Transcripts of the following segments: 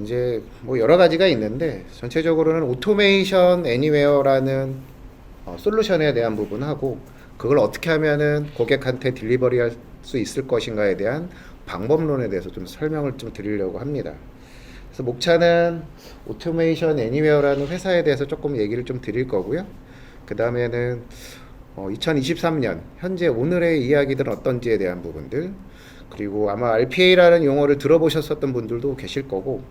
이제 뭐 여러 가지가 있는데 전체적으로는 오토메이션 애니웨어라는 솔루션에 대한 부분하고 그걸 어떻게 하면은 고객한테 딜리버리 할 수 있을 것인가에 대한 방법론에 대해서 좀 설명을 좀 드리려고 합니다. 그래서 목차는 오토메이션 애니웨어라는 회사에 대해서 조금 얘기를 좀 드릴 거고요. 그 다음에는 2023년 현재 오늘의 이야기들은 어떤지에 대한 부분들, 그리고 아마 RPA라는 용어를 들어보셨었던 분들도 계실 거고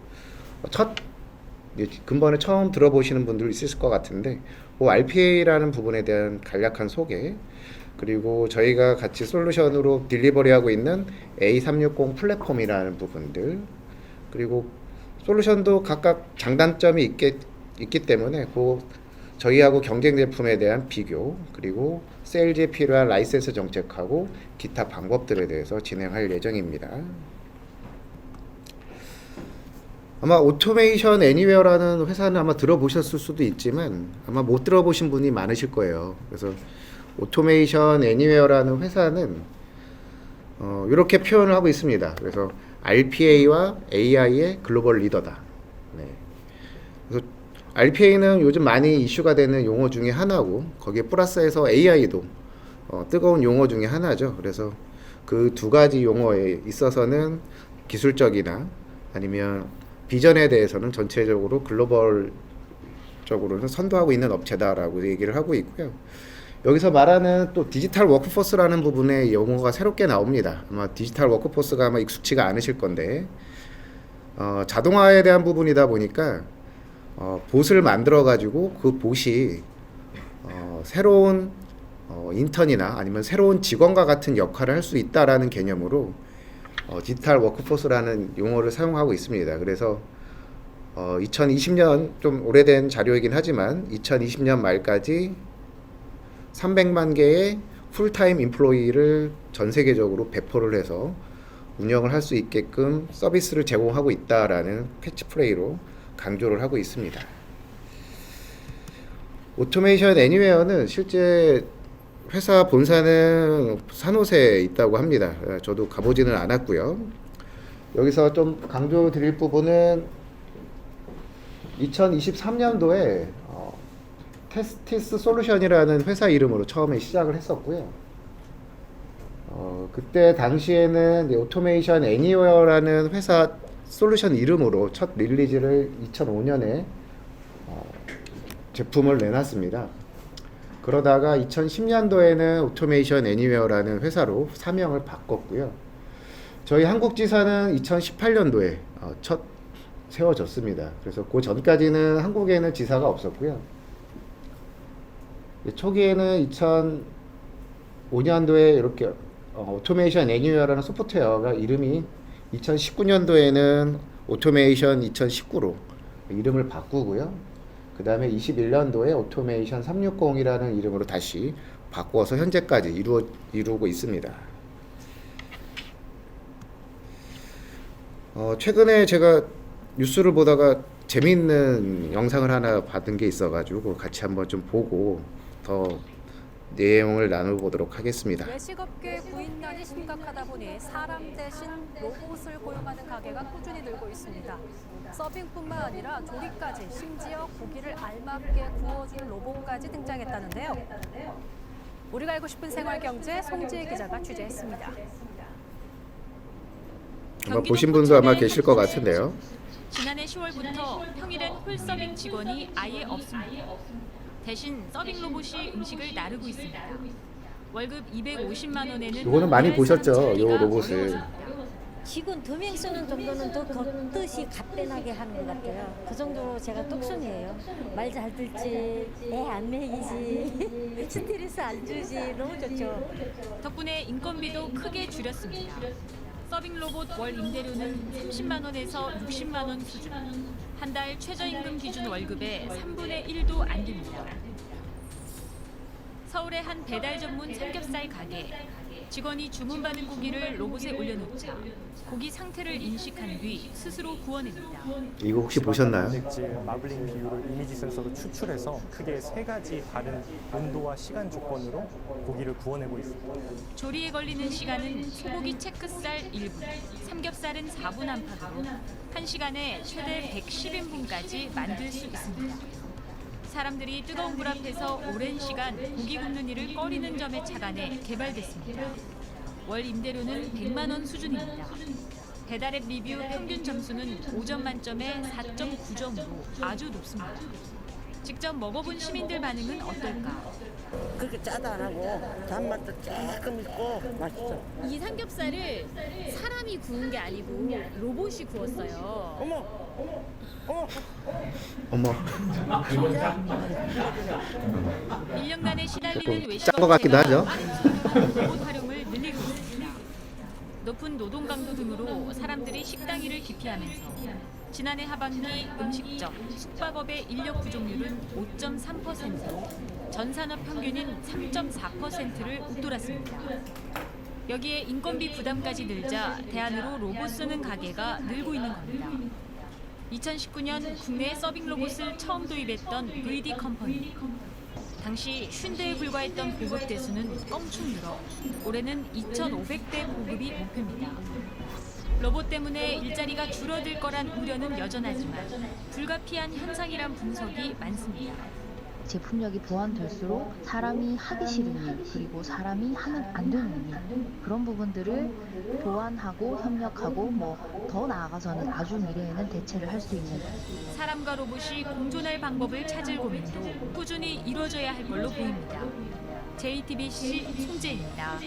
근본에 처음 들어보시는 분들 있을 것 같은데 RPA라는 부분에 대한 간략한 소개, 그리고 저희가 같이 솔루션으로 딜리버리하고 있는 A360 플랫폼이라는 부분들, 그리고 솔루션도 각각 장단점이 있기 때문에 저희하고 경쟁 제품에 대한 비교, 그리고 세일즈에 필요한 라이센스 정책하고 기타 방법들에 대해서 진행할 예정입니다. 아마 오토메이션 애니웨어라는 회사는 아마 들어보셨을 수도 있지만 아마 못 들어보신 분이 많으실 거예요. 그래서 오토메이션 애니웨어라는 회사는 이렇게 표현을 하고 있습니다. 그래서 RPA와 AI의 글로벌 리더다. 네. 그래서 RPA는 요즘 많이 이슈가 되는 용어 중에 하나고 거기에 플러스해서 AI도 뜨거운 용어 중에 하나죠. 그래서 그 두 가지 용어에 있어서는 기술적이나 아니면 비전에 대해서는 전체적으로 글로벌적으로는 선도하고 있는 업체다라고 얘기를 하고 있고요. 여기서 말하는 또 디지털 워크포스라는 부분의 용어가 새롭게 나옵니다. 아마 디지털 워크포스가 아마 익숙치가 않으실 건데 자동화에 대한 부분이다 보니까 봇을 만들어 가지고 그 봇이 새로운 인턴이나 아니면 새로운 직원과 같은 역할을 할 수 있다라는 개념으로 디지털 워크포스라는 용어를 사용하고 있습니다. 그래서 2020년 좀 오래된 자료이긴 하지만 2020년 말까지 300만 개의 풀타임 인플로이를 전 세계적으로 배포를 해서 운영을 할 수 있게끔 서비스를 제공하고 있다라는 캐치프레이로 강조를 하고 있습니다. 오토메이션 애니웨어는 실제 회사 본사는 산호세에 있다고 합니다. 저도 가보지는 않았고요. 여기서 좀 강조 드릴 부분은 2023년도에 테스티스 솔루션이라는 회사 이름으로 처음에 시작을 했었고요. 그때 당시에는 오토메이션 애니웨어라는 회사 솔루션 이름으로 첫 릴리즈를 2005년에 제품을 내놨습니다. 그러다가 2010년도에는 오토메이션 애니웨어라는 회사로 사명을 바꿨고요. 저희 한국 지사는 2018년도에 첫 세워졌습니다. 그래서 그 전까지는 한국에는 지사가 없었고요. 초기에는 2005년도에 이렇게 오토메이션 애니웨어라는 소프트웨어가 이름이 2019년도에는 오토메이션 2019로 이름을 바꾸고요. 그 다음에 21년도에 오토메이션 360이라는 이름으로 다시 바꾸어서 현재까지 이루고 있습니다. 최근에 제가 뉴스를 보다가 재미있는 영상을 하나 받은 게 있어가지고 같이 한번 좀 보고 더 내용을 나눠보도록 하겠습니다. 외식업계 부인난이 심각하다 보니 사람 대신 로봇을 고용하는 가게가 꾸준히 늘고 있습니다. 서빙뿐만 아니라 조리까지, 심지어 고기를 알맞게 구워주는 로봇까지 등장했다는데요. 우리가 알고 싶은 생활경제 송지혜 기자가 취재했습니다. 아마 보신 분도 아마 계실 것 같은데요. 지난해 10월부터 평일엔 홀서빙 직원이 아예 없습니다. 대신 서빙 로봇이 음식을 나르고 있습니다. 월급 250만 원에는 이거는 많이 보셨죠, 요 로봇을. 직원 2명 쓰는 정도는 더 겉뜻이 갓대나게 하는 것 같아요. 그 정도로 제가 똑순이에요. 말 잘 듣지, 애 안 먹이지, 스트레스 안 주지, 너무 좋죠. 덕분에 인건비도 크게 줄였습니다. 서빙 로봇 월 임대료는 30만 원에서 60만 원 수준. 한 달 최저임금 기준 월급의 3분의 1도 안 됩니다. 서울의 한 배달 전문 삼겹살 가게. 직원이 주문받은 고기를 로봇에 올려놓자 고기 상태를 인식한 뒤 스스로 구워냅니다. 이거 혹시 보셨나요? 마블링 기율을 이미지 센서로 추출해서 크게 3가지 다른 온도와 시간 조건으로 고기를 구워내고 있습니다. 조리에 걸리는 시간은 소고기 체크살 1분, 삼겹살은 4분 안팎으로 1시간에 최대 110인분까지 만들 수 있습니다. 사람들이 뜨거운 불 앞에서 오랜 시간 고기 굽는 일을 꺼리는 점에 착안해 개발됐습니다. 월 임대료는 100만 원 수준입니다. 배달앱 리뷰 평균 점수는 5점 만점에 4.9점으로 아주 높습니다. 직접 먹어본 시민들 반응은 어떨까? 그렇게 짜도 안 하고 단맛도 조금 있고 맛있어. 이 삼겹살을 사람이 구운 게 아니고 로봇이 구웠어요. 어머, 어머. 어머, 1년간에 시달리는 외식 짠것 같기도 하죠. 업체가 로봇 활용을 늘리고 있습니다. 높은 노동 강도 등으로 사람들이 식당 일을 기피하면서 지난해 하반기 음식점, 숙박업의 인력 부족률은 5.3%로 전 산업 평균인 3.4%를 웃돌았습니다. 여기에 인건비 부담까지 늘자 대안으로 로봇 쓰는 가게가 늘고 있는 겁니다. 2019년 국내에 서빙 로봇을 처음 도입했던 VD 컴퍼니. 당시 50대에 불과했던 보급 대수는 껑충 늘어 올해는 2,500대 보급이 목표입니다. 로봇 때문에 일자리가 줄어들 거란 우려는 여전하지만 불가피한 현상이란 분석이 많습니다. 제품력이 보완될수록 사람이 하기 싫은 일, 그리고 사람이 하면 안 되는 일, 그런 부분들을 보완하고 협력하고 더 나아가서는 아주 미래에는 대체를 할 수 있는 사람과 로봇이 공존할 방법을 찾을 고민도 꾸준히 이루어져야 할 걸로 보입니다. JTBC 송재입니다.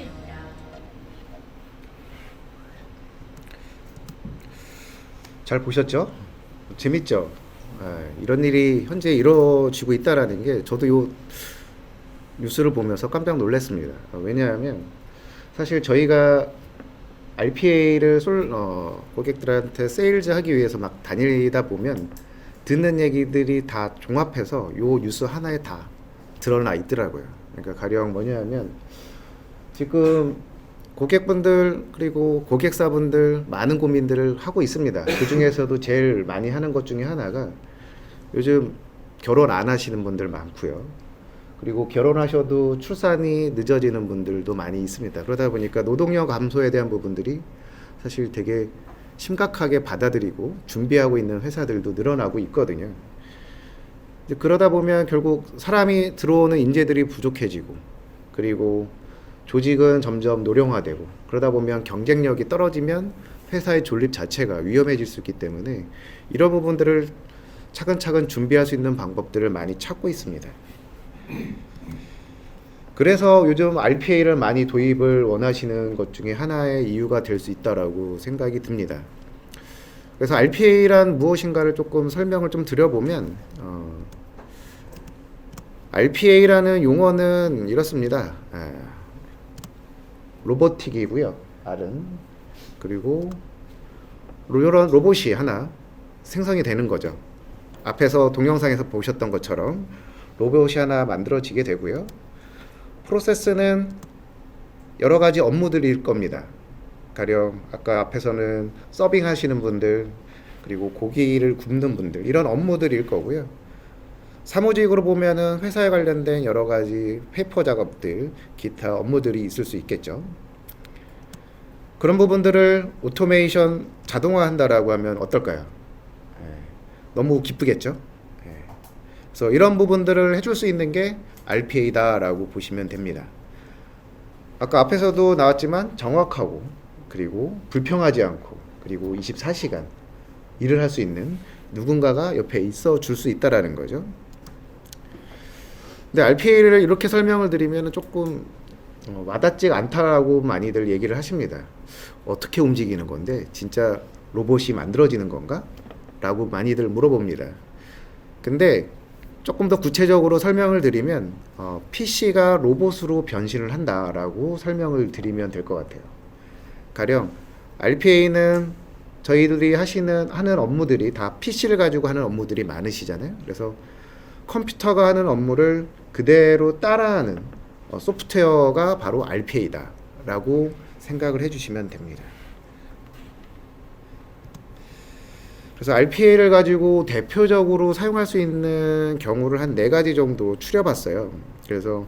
잘 보셨죠? 재밌죠? 이런 일이 현재 이루어지고 있다라는 게 저도 요 뉴스를 보면서 깜짝 놀랐습니다. 왜냐하면 사실 저희가 RPA를 고객들한테 세일즈하기 위해서 막 다니다 보면 듣는 얘기들이 다 종합해서 요 뉴스 하나에 다 드러나 있더라고요. 그러니까 가령 뭐냐면 지금 고객분들 그리고 고객사분들 많은 고민들을 하고 있습니다. 그 중에서도 제일 많이 하는 것 중에 하나가 요즘 결혼 안 하시는 분들 많고요. 그리고 결혼하셔도 출산이 늦어지는 분들도 많이 있습니다. 그러다 보니까 노동력 감소에 대한 부분들이 사실 되게 심각하게 받아들이고 준비하고 있는 회사들도 늘어나고 있거든요. 이제 그러다 보면 결국 사람이 들어오는 인재들이 부족해지고 그리고 조직은 점점 노령화되고 그러다 보면 경쟁력이 떨어지면 회사의 존립 자체가 위험해질 수 있기 때문에 이런 부분들을 차근차근 준비할 수 있는 방법들을 많이 찾고 있습니다. 그래서 요즘 RPA를 많이 도입을 원하시는 것 중에 하나의 이유가 될 수 있다라고 생각이 듭니다. 그래서 RPA란 무엇인가를 조금 설명을 좀 드려보면 RPA라는 용어는 이렇습니다. 로보틱이고요. R은 그리고 이런 로봇이 하나 생성이 되는 거죠. 앞에서 동영상에서 보셨던 것처럼 로봇이 하나 만들어지게 되고요. 프로세스는 여러 가지 업무들일 겁니다. 가령 아까 앞에서는 서빙 하시는 분들 그리고 고기를 굽는 분들 이런 업무들일 거고요. 사무직으로 보면은 회사에 관련된 여러 가지 페이퍼 작업들, 기타 업무들이 있을 수 있겠죠. 그런 부분들을 오토메이션 자동화한다라고 하면 어떨까요? 너무 기쁘겠죠. 그래서 이런 부분들을 해줄 수 있는 게 RPA다라고 보시면 됩니다. 아까 앞에서도 나왔지만 정확하고 그리고 불평하지 않고 그리고 24시간 일을 할 수 있는 누군가가 옆에 있어 줄 수 있다라는 거죠. 근데 RPA를 이렇게 설명을 드리면 조금 와닿지 않다라고 많이들 얘기를 하십니다. 어떻게 움직이는 건데 진짜 로봇이 만들어지는 건가? 라고 많이들 물어봅니다. 근데 조금 더 구체적으로 설명을 드리면 PC가 로봇으로 변신을 한다라고 설명을 드리면 될 것 같아요. 가령 RPA는 저희들이 하는 업무들이 다 PC를 가지고 하는 업무들이 많으시잖아요. 그래서 컴퓨터가 하는 업무를 그대로 따라하는 소프트웨어가 바로 RPA다 라고 생각을 해주시면 됩니다. 그래서 RPA를 가지고 대표적으로 사용할 수 있는 경우를 한 4가지 정도 추려봤어요. 그래서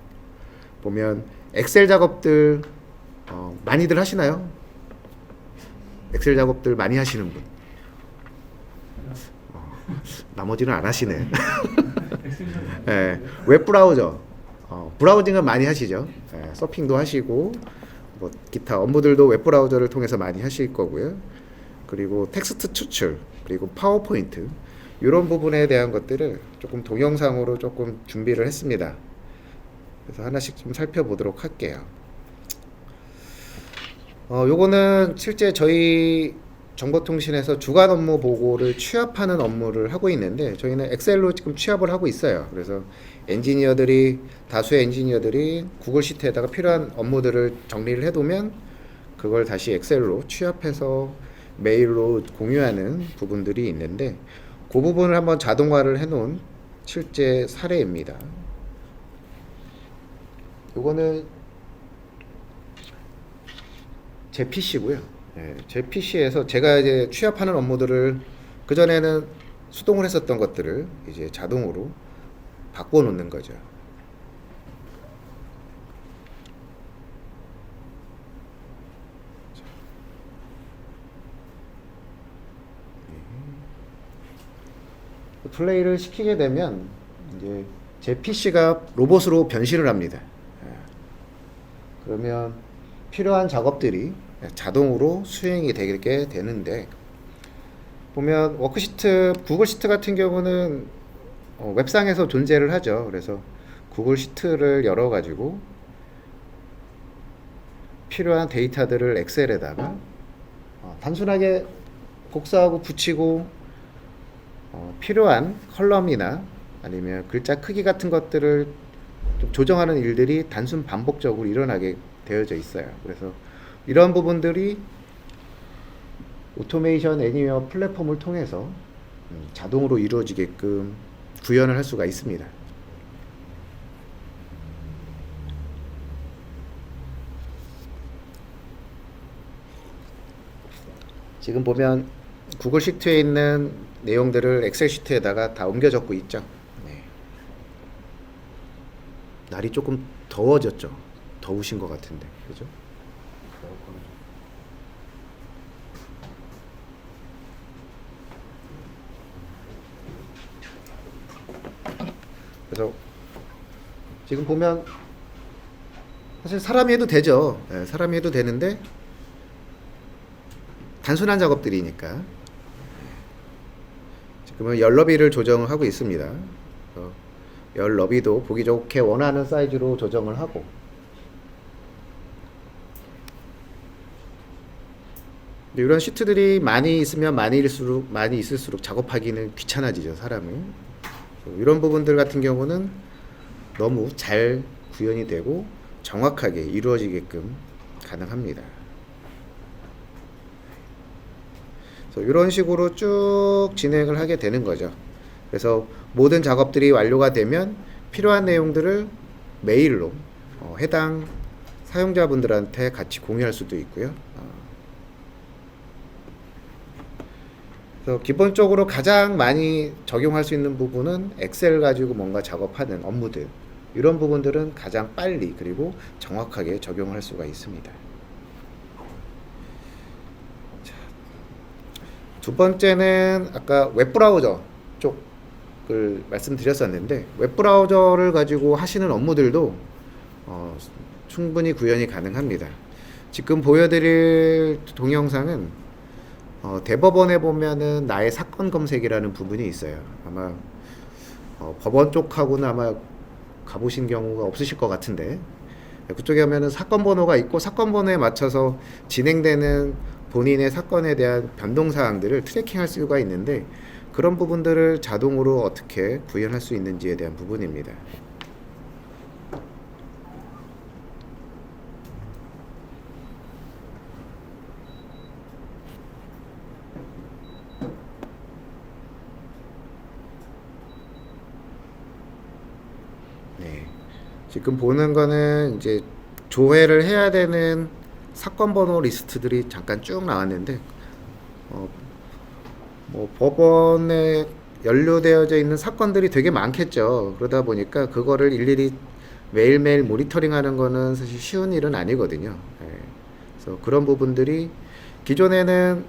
보면 엑셀 작업들 많이들 하시나요? 엑셀 작업들 많이 하시는 분. 나머지는 안 하시네. 예, 웹 브라우저, 브라우징은 많이 하시죠. 예, 서핑도 하시고 뭐 기타 업무들도 웹 브라우저를 통해서 많이 하실 거고요. 그리고 텍스트 추출, 그리고 파워포인트 이런 부분에 대한 것들을 조금 동영상으로 조금 준비를 했습니다. 그래서 하나씩 좀 살펴보도록 할게요. 요거는 실제 저희 정보통신에서 주간 업무 보고를 취합하는 업무를 하고 있는데 저희는 엑셀로 지금 취합을 하고 있어요. 그래서 다수의 엔지니어들이 구글 시트에다가 필요한 업무들을 정리를 해두면 그걸 다시 엑셀로 취합해서 메일로 공유하는 부분들이 있는데 그 부분을 한번 자동화를 해놓은 실제 사례입니다. 요거는 제 PC고요. 제 PC에서 제가 이제 취합하는 업무들을 그전에는 수동을 했었던 것들을 이제 자동으로 바꿔 놓는 거죠. 플레이를 시키게 되면 이제 제 PC가 로봇으로 변신을 합니다. 그러면 필요한 작업들이 자동으로 수행이 되게 되는데 보면 워크시트, 구글 시트 같은 경우는 웹상에서 존재를 하죠. 그래서 구글 시트를 열어가지고 필요한 데이터들을 엑셀에다가 단순하게 복사하고 붙이고 필요한 컬럼이나 아니면 글자 크기 같은 것들을 좀 조정하는 일들이 단순 반복적으로 일어나게 되어져 있어요. 그래서 이런 부분들이 오토메이션 애니웨어 플랫폼을 통해서 자동으로 이루어지게끔 구현을 할 수가 있습니다. 지금 보면 구글 시트에 있는 내용들을 엑셀 시트에다가 다 옮겨 적고 있죠. 네. 날이 조금 더워졌죠. 더우신 것 같은데, 그죠? 그래서 지금 보면 사실 사람이 해도 되죠. 네, 사람이 해도 되는데 단순한 작업들이니까 지금은 열 너비를 조정을 하고 있습니다. 열 너비도 보기 좋게 원하는 사이즈로 조정을 하고 이런 시트들이 많이 있으면 많이 있을수록 작업하기는 귀찮아지죠, 사람은. 이런 부분들 같은 경우는 너무 잘 구현이 되고 정확하게 이루어지게끔 가능합니다. 그래서 이런 식으로 쭉 진행을 하게 되는 거죠. 그래서 모든 작업들이 완료가 되면 필요한 내용들을 메일로 해당 사용자분들한테 같이 공유할 수도 있고요. 그래서 기본적으로 가장 많이 적용할 수 있는 부분은 엑셀 가지고 뭔가 작업하는 업무들, 이런 부분들은 가장 빨리 그리고 정확하게 적용할 수가 있습니다. 자, 두 번째는 아까 웹브라우저 쪽을 말씀드렸었는데 웹브라우저를 가지고 하시는 업무들도 충분히 구현이 가능합니다. 지금 보여드릴 동영상은 대법원에 보면은 나의 사건 검색이라는 부분이 있어요. 아마 법원 쪽하고는 아마 가보신 경우가 없으실 것 같은데 그쪽에 하면은 사건 번호가 있고 사건 번호에 맞춰서 진행되는 본인의 사건에 대한 변동 사항들을 트래킹할 수가 있는데 그런 부분들을 자동으로 어떻게 구현할 수 있는지에 대한 부분입니다. 네, 지금 보는 거는 이제 조회를 해야 되는 사건 번호 리스트들이 잠깐 쭉 나왔는데 뭐 법원에 연루되어져 있는 사건들이 되게 많겠죠. 그러다 보니까 그거를 일일이 매일매일 모니터링하는 거는 사실 쉬운 일은 아니거든요. 그래서 그런 부분들이 기존에는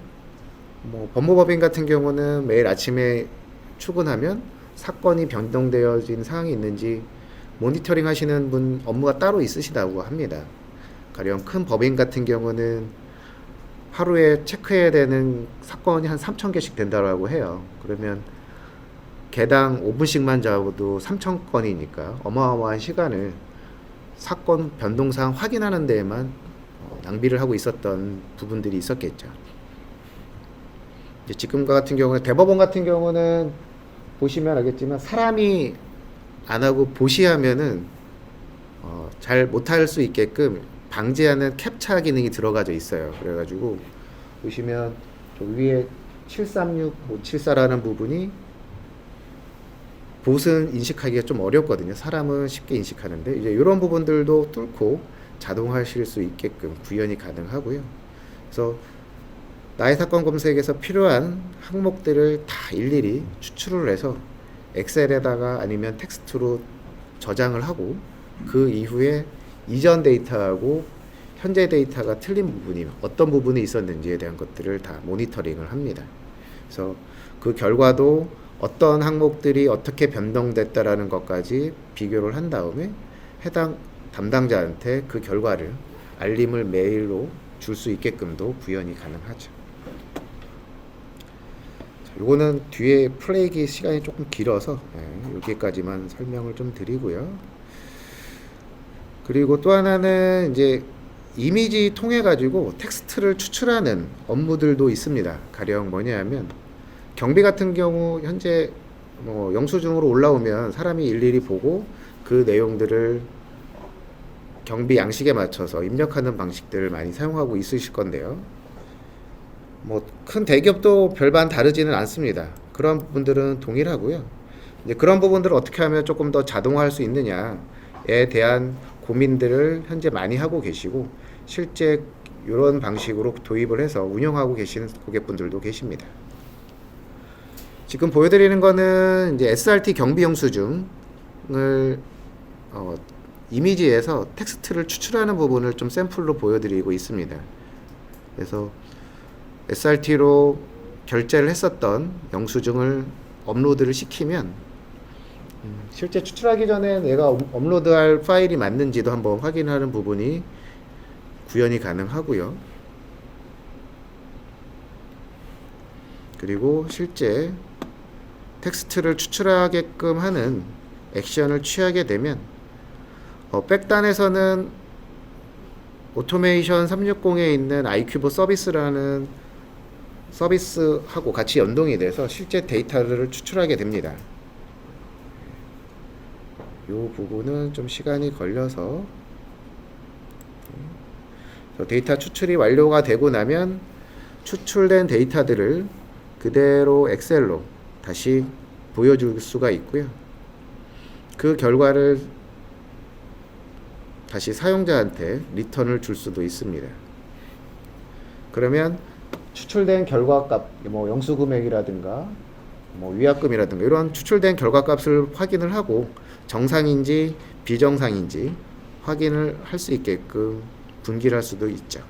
뭐 법무법인 같은 경우는 매일 아침에 출근하면 사건이 변동되어진 사항이 있는지 모니터링 하시는 분 업무가 따로 있으시다고 합니다. 가령 큰 법인 같은 경우는 하루에 체크해야 되는 사건이 한 3,000개씩 된다고 해요. 그러면 개당 5분씩만 잡아도 3,000건이니까 어마어마한 시간을 사건 변동사항 확인하는 데에만 낭비를 하고 있었던 부분들이 있었겠죠. 이제 지금과 같은 경우는 대법원 같은 경우는 보시면 알겠지만 사람이 안 하고 보시하면은 잘 못할 수 있게끔 방지하는 캡처 기능이 들어가져 있어요. 그래가지고 보시면 저 위에 736574라는 부분이 봇은 인식하기가 좀 어렵거든요. 사람은 쉽게 인식하는데 이제 이런 부분들도 뚫고 자동화하실 수 있게끔 구현이 가능하고요. 그래서 나의 사건 검색에서 필요한 항목들을 다 일일이 추출을 해서 엑셀에다가 아니면 텍스트로 저장을 하고 그 이후에 이전 데이터하고 현재 데이터가 틀린 부분이 어떤 부분이 있었는지에 대한 것들을 다 모니터링을 합니다. 그래서 그 결과도 어떤 항목들이 어떻게 변동됐다라는 것까지 비교를 한 다음에 해당 담당자한테 그 결과를 알림을 메일로 줄 수 있게끔도 구현이 가능하죠. 요거는 뒤에 플레이기 시간이 조금 길어서 여기까지만 설명을 좀 드리고요. 그리고 또 하나는 이제 이미지 통해 가지고 텍스트를 추출하는 업무들도 있습니다. 가령 뭐냐면 경비 같은 경우 현재 뭐 영수증으로 올라오면 사람이 일일이 보고 그 내용들을 경비 양식에 맞춰서 입력하는 방식들을 많이 사용하고 있으실 건데요. 뭐 큰 대기업도 별반 다르지는 않습니다. 그런 부분들은 동일하고요. 이제 그런 부분들을 어떻게 하면 조금 더 자동화할 수 있느냐에 대한 고민들을 현재 많이 하고 계시고 실제 이런 방식으로 도입을 해서 운영하고 계시는 고객분들도 계십니다. 지금 보여드리는 거는 이제 SRT 경비 영수증을 이미지에서 텍스트를 추출하는 부분을 좀 샘플로 보여드리고 있습니다. 그래서 SRT로 결제를 했었던 영수증을 업로드를 시키면 실제 추출하기 전에 내가 업로드할 파일이 맞는지도 한번 확인하는 부분이 구현이 가능하고요. 그리고 실제 텍스트를 추출하게끔 하는 액션을 취하게 되면 백단에서는 오토메이션 360에 있는 iQbo 서비스라는 서비스하고 같이 연동이 돼서 실제 데이터를 추출하게 됩니다. 이 부분은 좀 시간이 걸려서 데이터 추출이 완료가 되고 나면 추출된 데이터들을 그대로 엑셀로 다시 보여줄 수가 있고요. 그 결과를 다시 사용자한테 리턴을 줄 수도 있습니다. 그러면 추출된 결과값, 뭐 영수금액이라든가 뭐 위약금이라든가 이런 추출된 결과값을 확인을 하고 정상인지 비정상인지 확인을 할 수 있게끔 분기를 할 수도 있죠.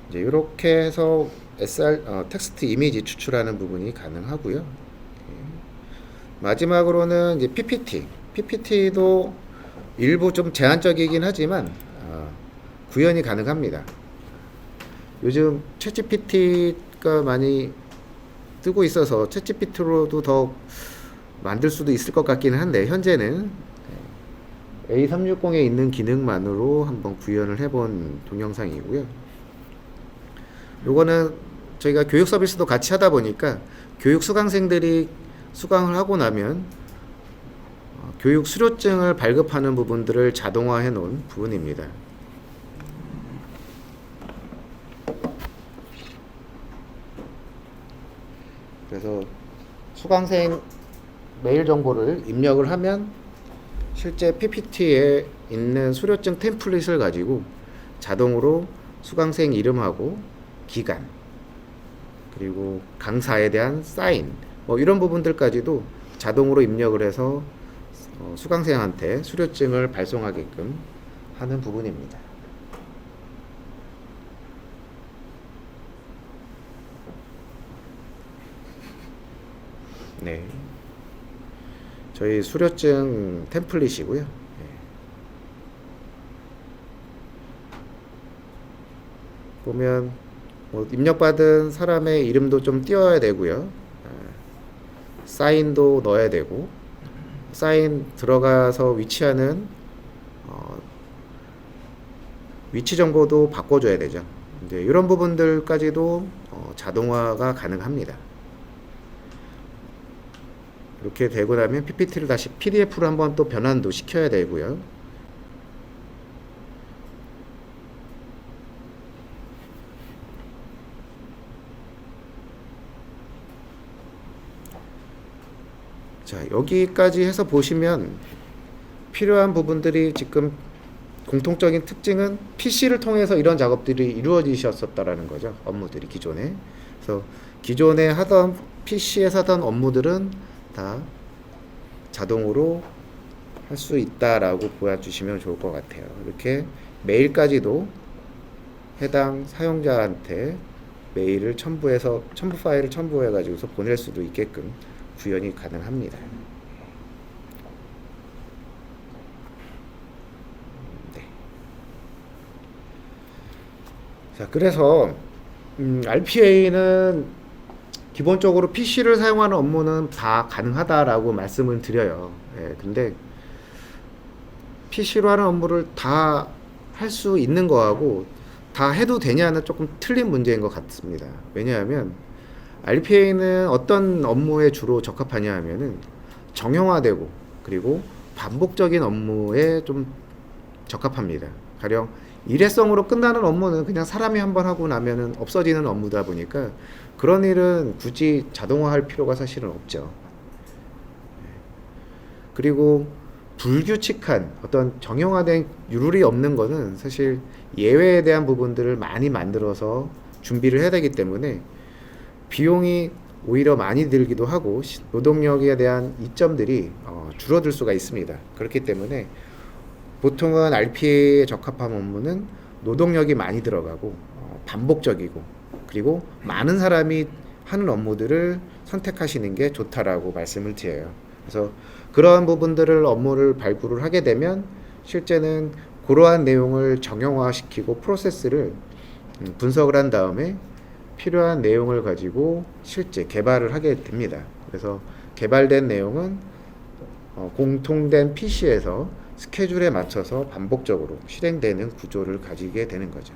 이제 이렇게 해서 텍스트 이미지 추출하는 부분이 가능하고요. 마지막으로는 이제 PPT도 일부 좀 제한적이긴 하지만 구현이 가능합니다. 요즘 챗GPT가 많이 뜨고 있어서 챗GPT로도 더 만들 수도 있을 것 같기는 한데 현재는 A360에 있는 기능만으로 한번 구현을 해본 동영상이고요. 요거는 저희가 교육 서비스도 같이 하다 보니까 교육 수강생들이 수강을 하고 나면 교육 수료증을 발급하는 부분들을 자동화해 놓은 부분입니다. 그래서 수강생 메일 정보를 입력을 하면 실제 PPT에 있는 수료증 템플릿을 가지고 자동으로 수강생 이름하고 기간 그리고 강사에 대한 사인 뭐 이런 부분들까지도 자동으로 입력을 해서 수강생한테 수료증을 발송하게끔 하는 부분입니다. 네. 저희 수료증 템플릿이고요. 네. 보면 뭐 입력받은 사람의 이름도 좀 띄워야 되고요. 사인도 넣어야 되고, 사인 들어가서 위치하는 위치 정보도 바꿔줘야 되죠. 이제 이런 부분들까지도 자동화가 가능합니다. 이렇게 되고 나면 PPT를 다시 PDF로 한번 또 변환도 시켜야 되고요. 자, 여기까지 해서 보시면 필요한 부분들이 지금 공통적인 특징은 PC를 통해서 이런 작업들이 이루어지셨었다라는 거죠. 업무들이 기존에. 그래서 기존에 하던 PC에서 하던 업무들은 다 자동으로 할 수 있다라고 보여주시면 좋을 것 같아요. 이렇게 메일까지도 해당 사용자한테 메일을 첨부 파일을 첨부해 가지고서 보낼 수도 있게끔 구현이 가능합니다. 네. 자, 그래서 RPA는 기본적으로 PC를 사용하는 업무는 다 가능하다라고 말씀을 드려요. 예, 근데 PC로 하는 업무를 다 할 수 있는 거하고 다 해도 되냐는 조금 틀린 문제인 것 같습니다. 왜냐하면 RPA는 어떤 업무에 주로 적합하냐 하면은 정형화되고 그리고 반복적인 업무에 좀 적합합니다. 가령 일회성으로 끝나는 업무는 그냥 사람이 한번 하고 나면은 없어지는 업무다 보니까 그런 일은 굳이 자동화할 필요가 사실은 없죠. 그리고 불규칙한 어떤 정형화된 룰이 없는 거는 사실 예외에 대한 부분들을 많이 만들어서 준비를 해야 되기 때문에 비용이 오히려 많이 들기도 하고 노동력에 대한 이점들이 줄어들 수가 있습니다. 그렇기 때문에 보통은 RPA에 적합한 업무는 노동력이 많이 들어가고 반복적이고 그리고 많은 사람이 하는 업무들을 선택하시는 게 좋다라고 말씀을 드려요. 그래서 그러한 부분들을 업무를 발굴을 하게 되면 실제는 그러한 내용을 정형화시키고 프로세스를 분석을 한 다음에 필요한 내용을 가지고 실제 개발을 하게 됩니다. 그래서 개발된 내용은 공통된 PC에서 스케줄에 맞춰서 반복적으로 실행되는 구조를 가지게 되는 거죠.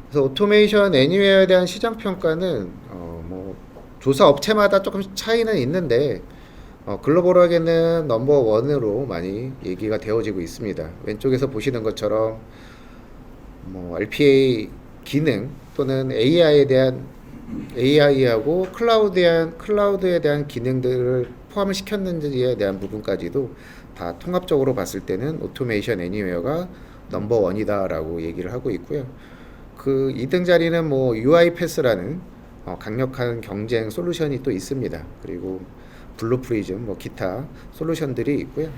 그래서 오토메이션 애니웨어에 대한 시장 평가는 뭐 조사 업체마다 조금 차이는 있는데 글로벌하게는 넘버 원으로 많이 얘기가 되어지고 있습니다. 왼쪽에서 보시는 것처럼 뭐 RPA 기능 또는 AI하고 클라우드에 대한 기능들을 포함을 시켰는지에 대한 부분까지도 다 통합적으로 봤을 때는 오토메이션 애니웨어가 넘버 원이다라고 얘기를 하고 있고요. 그 2등 자리는 뭐 UiPath라는 강력한 경쟁 솔루션이 또 있습니다. 그리고 블루프리즘 뭐 기타 솔루션들이 있고요.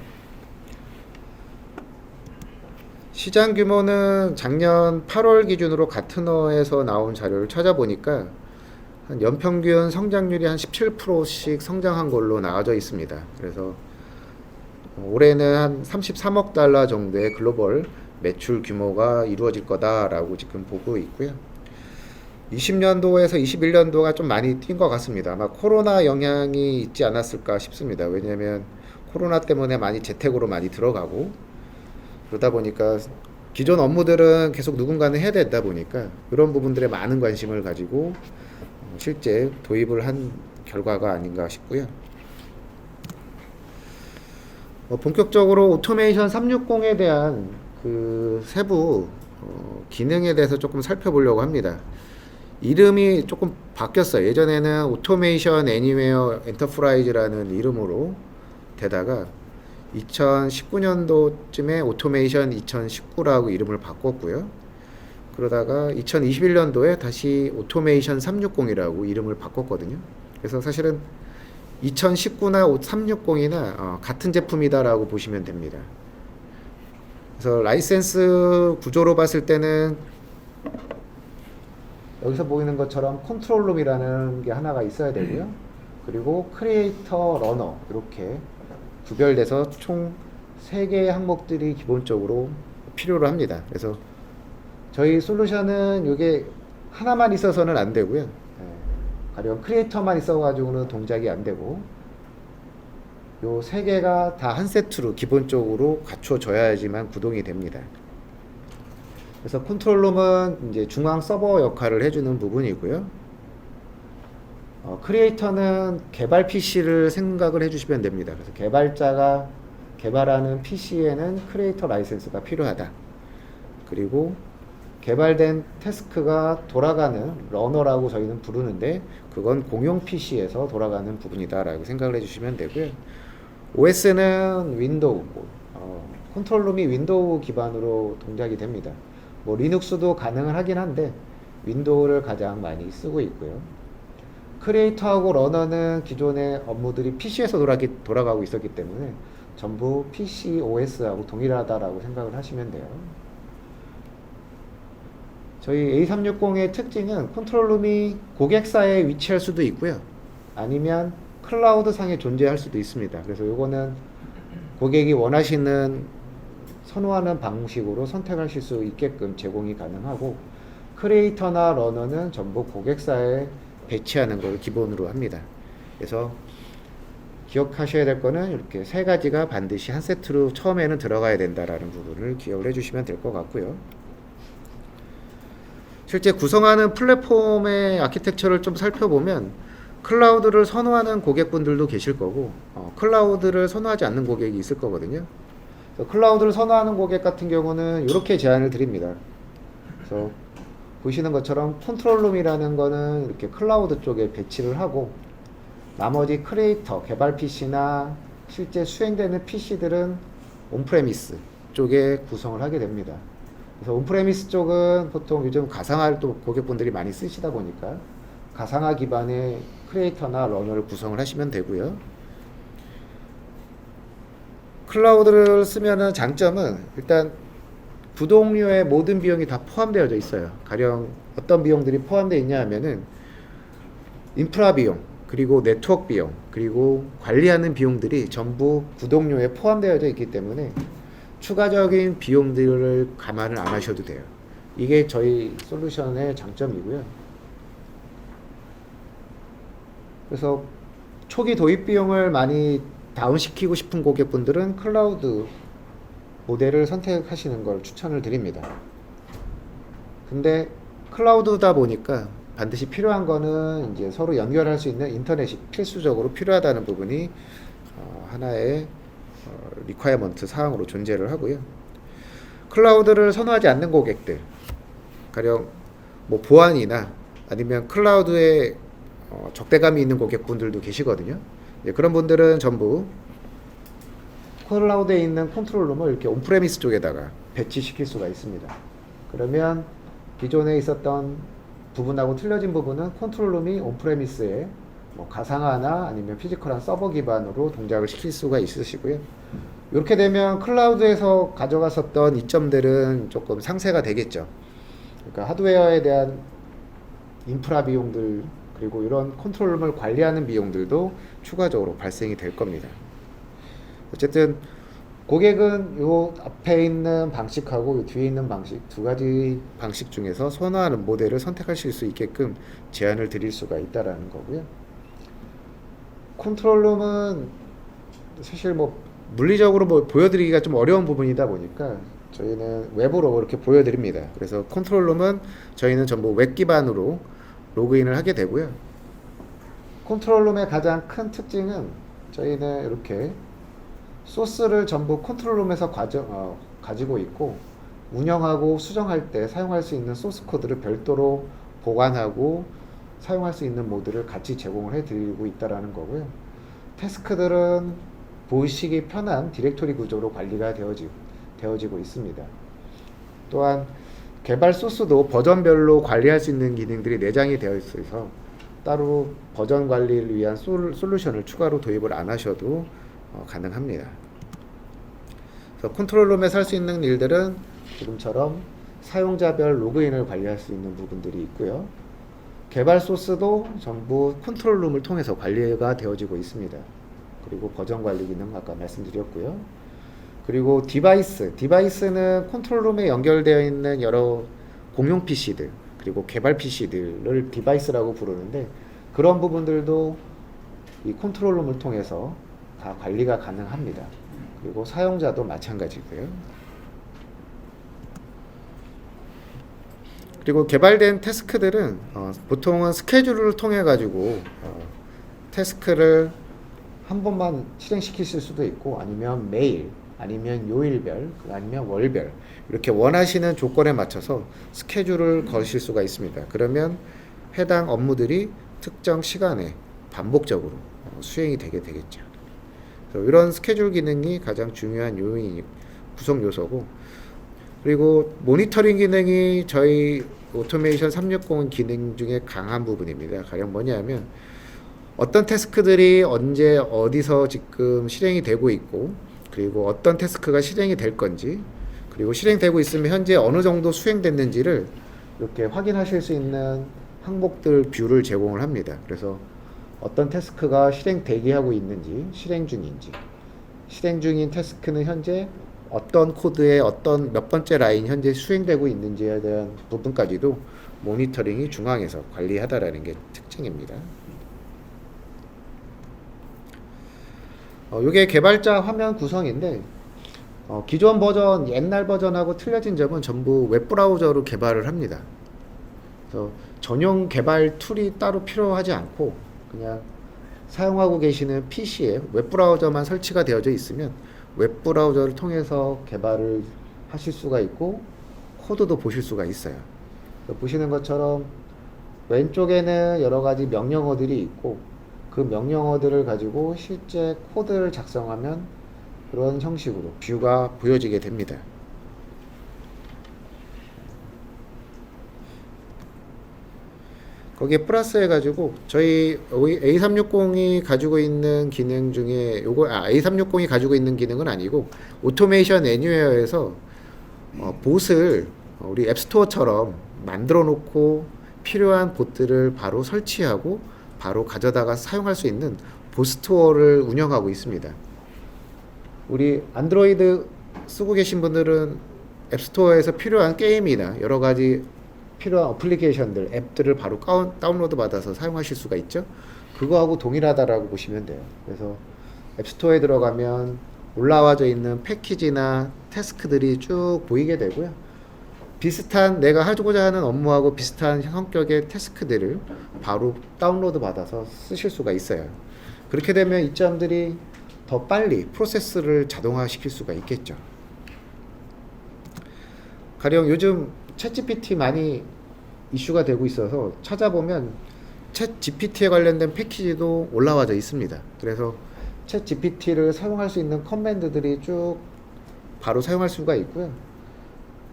시장 규모는 작년 8월 기준으로 가트너에서 나온 자료를 찾아보니까 한 연평균 성장률이 한 17%씩 성장한 걸로 나와져 있습니다. 그래서 올해는 한 33억 달러 정도의 글로벌 매출 규모가 이루어질 거다라고 지금 보고 있고요. 20년도에서 21년도가 좀 많이 뛴 것 같습니다. 아마 코로나 영향이 있지 않았을까 싶습니다. 왜냐하면 코로나 때문에 많이 재택으로 많이 들어가고 그러다 보니까 기존 업무들은 계속 누군가는 해야 되다 보니까 그런 부분들에 많은 관심을 가지고 실제 도입을 한 결과가 아닌가 싶고요. 본격적으로 오토메이션 360에 대한 그 세부 기능에 대해서 조금 살펴보려고 합니다. 이름이 조금 바뀌었어요. 예전에는 오토메이션 애니웨어 엔터프라이즈라는 이름으로 되다가 2019년도쯤에 오토메이션 2019라고 이름을 바꿨고요. 그러다가 2021년도에 다시 오토메이션 360이라고 이름을 바꿨거든요. 그래서 사실은 2019나 360이나 같은 제품이다라고 보시면 됩니다. 그래서 라이센스 구조로 봤을 때는 여기서 보이는 것처럼 컨트롤룸이라는 게 하나가 있어야 되고요. 그리고 크리에이터, 러너 이렇게 구별돼서 총 3개의 항목들이 기본적으로 필요로 합니다. 그래서 저희 솔루션은 이게 하나만 있어서는 안 되고요. 가령 크리에이터만 있어가지고는 동작이 안 되고 요 3개가 다 한 세트로 기본적으로 갖춰져야지만 구동이 됩니다. 그래서 컨트롤룸은 이제 중앙 서버 역할을 해주는 부분이고요. 크리에이터는 개발 PC를 생각을 해주시면 됩니다. 그래서 개발자가 개발하는 PC에는 크리에이터 라이센스가 필요하다. 그리고 개발된 태스크가 돌아가는 러너라고 저희는 부르는데 그건 공용 PC에서 돌아가는 부분이다 라고 생각을 해주시면 되고요. OS는 윈도우, 컨트롤룸이 윈도우 기반으로 동작이 됩니다. 뭐 리눅스도 가능은 하긴 한데 윈도우를 가장 많이 쓰고 있고요. 크리에이터하고 러너는 기존의 업무들이 PC에서 돌아가고 있었기 때문에 전부 PC OS하고 동일하다라고 생각을 하시면 돼요. 저희 A360의 특징은 컨트롤룸이 고객사에 위치할 수도 있고요. 아니면 클라우드 상에 존재할 수도 있습니다. 그래서 이거는 고객이 원하시는 선호하는 방식으로 선택하실 수 있게끔 제공이 가능하고 크리에이터나 러너는 전부 고객사에 배치하는 걸 기본으로 합니다. 그래서 기억하셔야 될 거는 이렇게 3가지가 반드시 한 세트로 처음에는 들어가야 된다라는 부분을 기억을 해주시면 될 것 같고요. 실제 구성하는 플랫폼의 아키텍처를 좀 살펴보면 클라우드를 선호하는 고객분들도 계실 거고 클라우드를 선호하지 않는 고객이 있을 거거든요. 그래서 클라우드를 선호하는 고객 같은 경우는 이렇게 제안을 드립니다. 그래서 보시는 것처럼 컨트롤룸이라는 거는 이렇게 클라우드 쪽에 배치를 하고 나머지 크리에이터, 개발 PC나 실제 수행되는 PC들은 온프레미스 쪽에 구성을 하게 됩니다. 그래서 온프레미스 쪽은 보통 요즘 가상화를 또 고객분들이 많이 쓰시다 보니까 가상화 기반의 크리에이터나 러너를 구성을 하시면 되고요. 클라우드를 쓰면은 장점은 일단 구독료의 모든 비용이 다 포함되어 있어요. 가령 어떤 비용들이 포함되어 있냐 하면은 인프라 비용, 그리고 네트워크 비용, 그리고 관리하는 비용들이 전부 구독료에 포함되어 있기 때문에 추가적인 비용들을 감안을 안 하셔도 돼요. 이게 저희 솔루션의 장점이고요. 그래서 초기 도입 비용을 많이 다운시키고 싶은 고객분들은 클라우드 모델을 선택하시는 걸 추천을 드립니다. 근데 클라우드다 보니까 반드시 필요한 거는 이제 서로 연결할 수 있는 인터넷이 필수적으로 필요하다는 부분이 하나의 리퀘어먼트 사항으로 존재를 하고요. 클라우드를 선호하지 않는 고객들, 가령 뭐 보안이나 아니면 클라우드에 적대감이 있는 고객분들도 계시거든요. 그런 분들은 전부 클라우드에 있는 컨트롤룸을 이렇게 온프레미스 쪽에다가 배치시킬 수가 있습니다. 그러면 기존에 있었던 부분하고 틀려진 부분은 컨트롤룸이 온프레미스에 뭐 가상화나 아니면 피지컬한 서버 기반으로 동작을 시킬 수가 있으시고요. 이렇게 되면 클라우드에서 가져갔었던 이점들은 조금 상쇄가 되겠죠. 그러니까 하드웨어에 대한 인프라 비용들, 그리고 이런 컨트롤룸을 관리하는 비용들도 추가적으로 발생이 될 겁니다. 어쨌든 고객은 요 앞에 있는 방식하고 요 뒤에 있는 방식, 2가지 방식 중에서 선호하는 모델을 선택하실 수 있게끔 제안을 드릴 수가 있다라는 거고요. 컨트롤룸은 사실 뭐 물리적으로 뭐 보여드리기가 좀 어려운 부분이다 보니까 저희는 웹으로 이렇게 보여드립니다. 그래서 컨트롤룸은 저희는 전부 웹 기반으로 로그인을 하게 되고요. 컨트롤룸의 가장 큰 특징은 저희는 이렇게 소스를 전부 컨트롤룸에서 가지고 있고 운영하고 수정할 때 사용할 수 있는 소스 코드를 별도로 보관하고 사용할 수 있는 모드를 같이 제공을 해드리고 있다는 거고요. 태스크들은 보시기 편한 디렉토리 구조로 관리가 되어지고 있습니다. 또한 개발 소스도 버전별로 관리할 수 있는 기능들이 내장이 되어 있어서 따로 버전 관리를 위한 솔루션을 추가로 도입을 안 하셔도 가능합니다. 그래서 컨트롤룸에 살 수 있는 일들은 지금처럼 사용자별 로그인을 관리할 수 있는 부분들이 있고요. 그리고 웹 서버나 아니면 클라우드 서버를 통해서 사용할 수 있는 부분들이 있습니다. 그래서 컨트롤룸은 개발 소스도 전부 컨트롤룸을 통해서 관리가 되어지고 있습니다. 그리고 버전 관리 기능 아까 말씀드렸고요. 그리고 디바이스는 컨트롤룸에 연결되어 있는 여러 공용 PC들 그리고 개발 PC들을 디바이스라고 부르는데 그런 부분들도 이 컨트롤룸을 통해서 다 관리가 가능합니다. 그리고 사용자도 마찬가지고요. 그리고 개발된 태스크들은 보통은 스케줄을 통해 가지고 태스크를 한 번만 실행시키실 수도 있고 아니면 매일 아니면 요일별 아니면 월별 이렇게 원하시는 조건에 맞춰서 스케줄을 거실 수가 있습니다. 그러면 해당 업무들이 특정 시간에 반복적으로 수행이 되게 되겠죠. 그래서 이런 스케줄 기능이 가장 중요한 구성 요소고 그리고 모니터링 기능이 저희 오토메이션 360 기능 중에 강한 부분입니다. 가령 뭐냐면 어떤 태스크들이 언제 어디서 지금 실행이 되고 있고 그리고 어떤 태스크가 실행이 될 건지 그리고 실행되고 있으면 현재 어느 정도 수행됐는지를 이렇게 확인하실 수 있는 항목들 뷰를 제공을 합니다. 그래서 어떤 태스크가 실행 대기하고 있는지 실행 중인지 실행 중인 태스크는 현재 어떤 코드의 어떤 몇 번째 라인 현재 수행되고 있는지에 대한 부분까지도 모니터링이 중앙에서 관리하다라는 게 특징입니다. 이게 개발자 화면 구성인데 기존 버전, 옛날 버전하고 틀려진 점은 전부 웹브라우저로 개발을 합니다. 그래서 전용 개발 툴이 따로 필요하지 않고 그냥 사용하고 계시는 PC에 웹브라우저만 설치가 되어져 있으면 웹브라우저를 통해서 개발을 하실 수가 있고 코드도 보실 수가 있어요. 보시는 것처럼 왼쪽에는 여러 가지 명령어들이 있고 그 명령어들을 가지고 실제 코드를 작성하면 그런 형식으로 뷰가 보여지게 됩니다. 거기에 플러스 해가지고 저희 A360이 가지고 있는 기능 중에 A360이 가지고 있는 기능은 아니고 오토메이션 애니웨어에서 봇을 우리 앱스토어처럼 만들어 놓고 필요한 봇들을 바로 설치하고 바로 가져다가 사용할 수 있는 봇스토어를 운영하고 있습니다. 우리 안드로이드 쓰고 계신 분들은 앱스토어에서 필요한 게임이나 여러 가지 필요한 어플리케이션들, 앱들을 바로 다운로드 받아서 사용하실 수가 있죠. 그거하고 동일하다라고 보시면 돼요. 그래서 앱스토어에 들어가면 올라와져 있는 패키지나 태스크들이 쭉 보이게 되고요. 비슷한 내가 하고자 하는 업무하고 비슷한 성격의 태스크들을 바로 다운로드 받아서 쓰실 수가 있어요. 그렇게 되면 이 점들이 더 빨리 프로세스를 자동화시킬 수가 있겠죠. 가령 요즘 챗GPT 많이 이슈가 되고 있어서 찾아보면 챗GPT에 관련된 패키지도 올라와져 있습니다. 그래서 챗GPT를 사용할 수 있는 커맨드들이 쭉 바로 사용할 수가 있고요.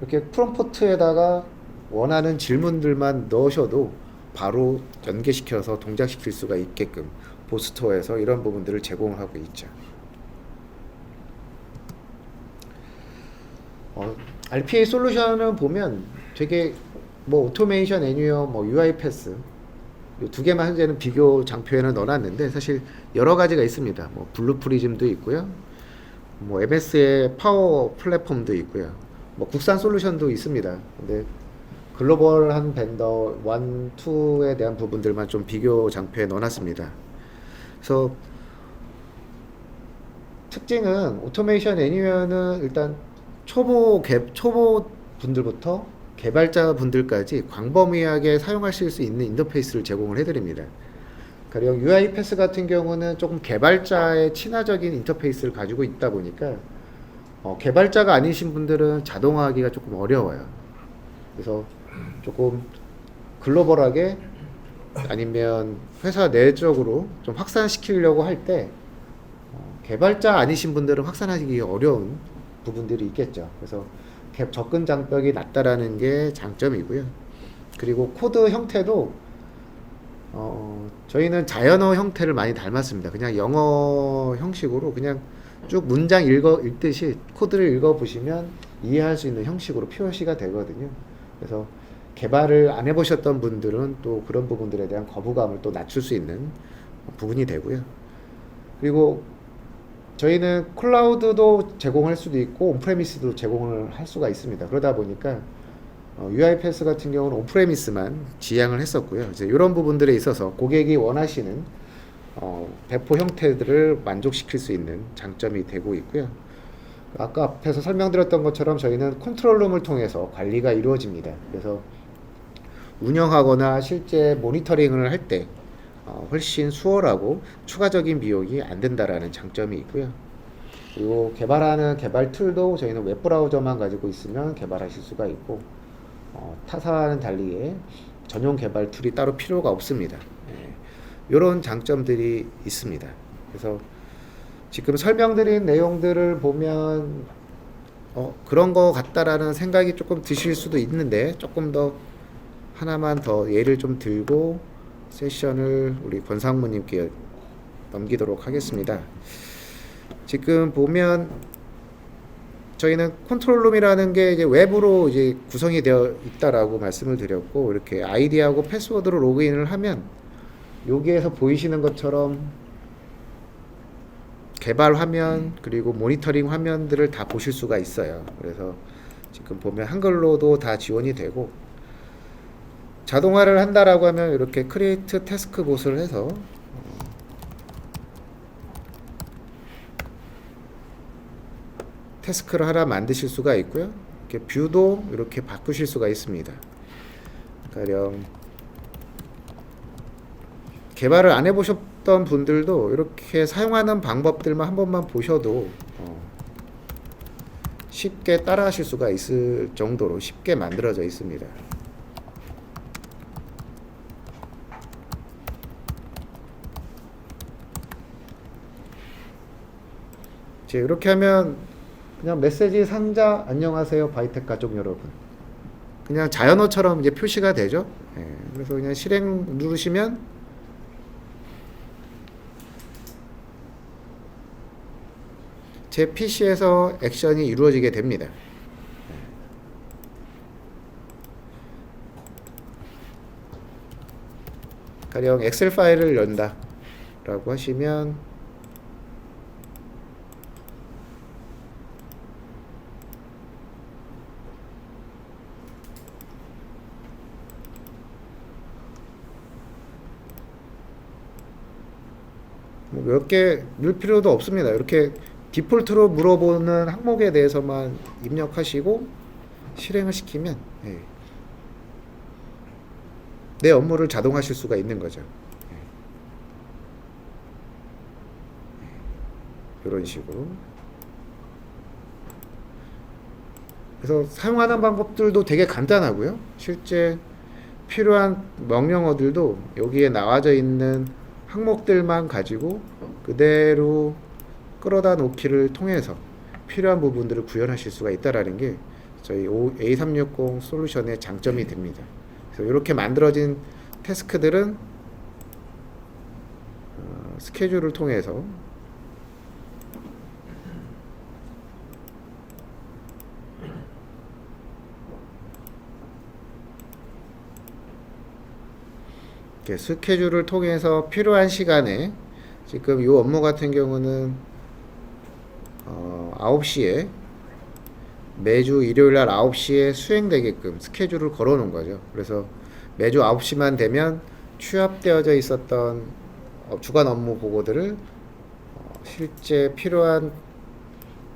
이렇게 프롬프트에다가 원하는 질문들만 넣으셔도 바로 연계시켜서 동작시킬 수가 있게끔 봇스토어에서 이런 부분들을 제공을 하고 있죠. RPA 솔루션을 보면 되게 오토메이션 애니웨어, UiPath 이 두 개만 현재는 비교 장표에는 넣어놨는데 사실 여러 가지가 있습니다. 블루프리즘도 있고요. MS의 파워 플랫폼도 있고요. 국산 솔루션도 있습니다. 근데 글로벌한 벤더 1, 2에 대한 부분들만 좀 비교 장표에 넣어놨습니다. 그래서 특징은 오토메이션 애니웨어는 일단 초보 분들부터 개발자 분들까지 광범위하게 사용하실 수 있는 인터페이스를 제공을 해드립니다. 가령 UiPath 같은 경우는 조금 개발자의 친화적인 인터페이스를 가지고 있다 보니까 개발자가 아니신 분들은 자동화하기가 조금 어려워요. 그래서 조금 글로벌하게 아니면 회사 내적으로 좀 확산시키려고 할 때 개발자 아니신 분들은 확산하기 어려운 부분들이 있겠죠. 그래서 접근 장벽이 낮다라는 게 장점이고요. 그리고 코드 형태도 저희는 자연어 형태를 많이 닮았습니다. 그냥 영어 형식으로 그냥 쭉 문장 읽듯이 코드를 읽어보시면 이해할 수 있는 형식으로 표시가 되거든요. 그래서 개발을 안 해보셨던 분들은 또 그런 부분들에 대한 거부감을 또 낮출 수 있는 부분이 되고요. 그리고 저희는 클라우드도 제공할 수도 있고 온프레미스도 제공을 할 수가 있습니다. 그러다 보니까 UiPath 같은 경우는 온프레미스만 지향을 했었고요. 이제 이런 부분들에 있어서 고객이 원하시는 배포 형태들을 만족시킬 수 있는 장점이 되고 있고요. 아까 앞에서 설명드렸던 것처럼 저희는 컨트롤룸을 통해서 관리가 이루어집니다. 그래서 운영하거나 실제 모니터링을 할 때 훨씬 수월하고 추가적인 비용이 안 든다라는 장점이 있고요. 그리고 개발하는 개발 툴도 저희는 웹브라우저만 가지고 있으면 개발하실 수가 있고 타사와는 달리에 전용 개발 툴이 따로 필요가 없습니다. 이런 장점들이 있습니다. 그래서 지금 설명드린 내용들을 보면 그런 거 같다라는 생각이 조금 드실 수도 있는데 조금 더 하나만 더 예를 좀 들고 세션을 우리 권상무님께 넘기도록 하겠습니다. 지금 보면 저희는 컨트롤룸이라는 게 이제 외부로 이제 구성이 되어 있다라고 말씀을 드렸고, 이렇게 아이디하고 패스워드로 로그인을 하면 여기에서 보이시는 것처럼 개발 화면 그리고 모니터링 화면들을 다 보실 수가 있어요. 그래서 지금 보면 한글로도 다 지원이 되고, 자동화를 한다라고 하면 이렇게 크리에이트 태스크 봇을 해서 태스크를 하나 만드실 수가 있고요. 이렇게 뷰도 이렇게 바꾸실 수가 있습니다. 가령 개발을 안 해보셨던 분들도 이렇게 사용하는 방법들만 한 번만 보셔도 쉽게 따라 하실 수가 있을 정도로 쉽게 만들어져 있습니다. 이렇게 하면 그냥 메시지 상자 안녕하세요 바이텍 가족 여러분, 그냥 자연어처럼 이제 표시가 되죠. 그래서 그냥 실행 누르시면 제 PC에서 액션이 이루어지게 됩니다. 가령 엑셀 파일을 연다 라고 하시면 몇 개 넣을 필요도 없습니다. 이렇게 디폴트로 물어보는 항목에 대해서만 입력하시고 실행을 시키면 내 업무를 자동화하실 수가 있는 거죠. 이런 식으로. 그래서 사용하는 방법들도 되게 간단하고요. 실제 필요한 명령어들도 여기에 나와져 있는 항목들만 가지고 그대로 끌어다 놓기를 통해서 필요한 부분들을 구현하실 수가 있다라는 게 저희 A360 솔루션의 장점이 됩니다. 그래서 이렇게 만들어진 태스크들은 스케줄을 통해서 이렇게 스케줄을 통해서 필요한 시간에, 지금 이 업무 같은 경우는 9시에 매주 일요일날 9시에 수행되게끔 스케줄을 걸어 놓은 거죠. 그래서 매주 9시만 되면 취합되어져 있었던 주간 업무 보고들을 실제 필요한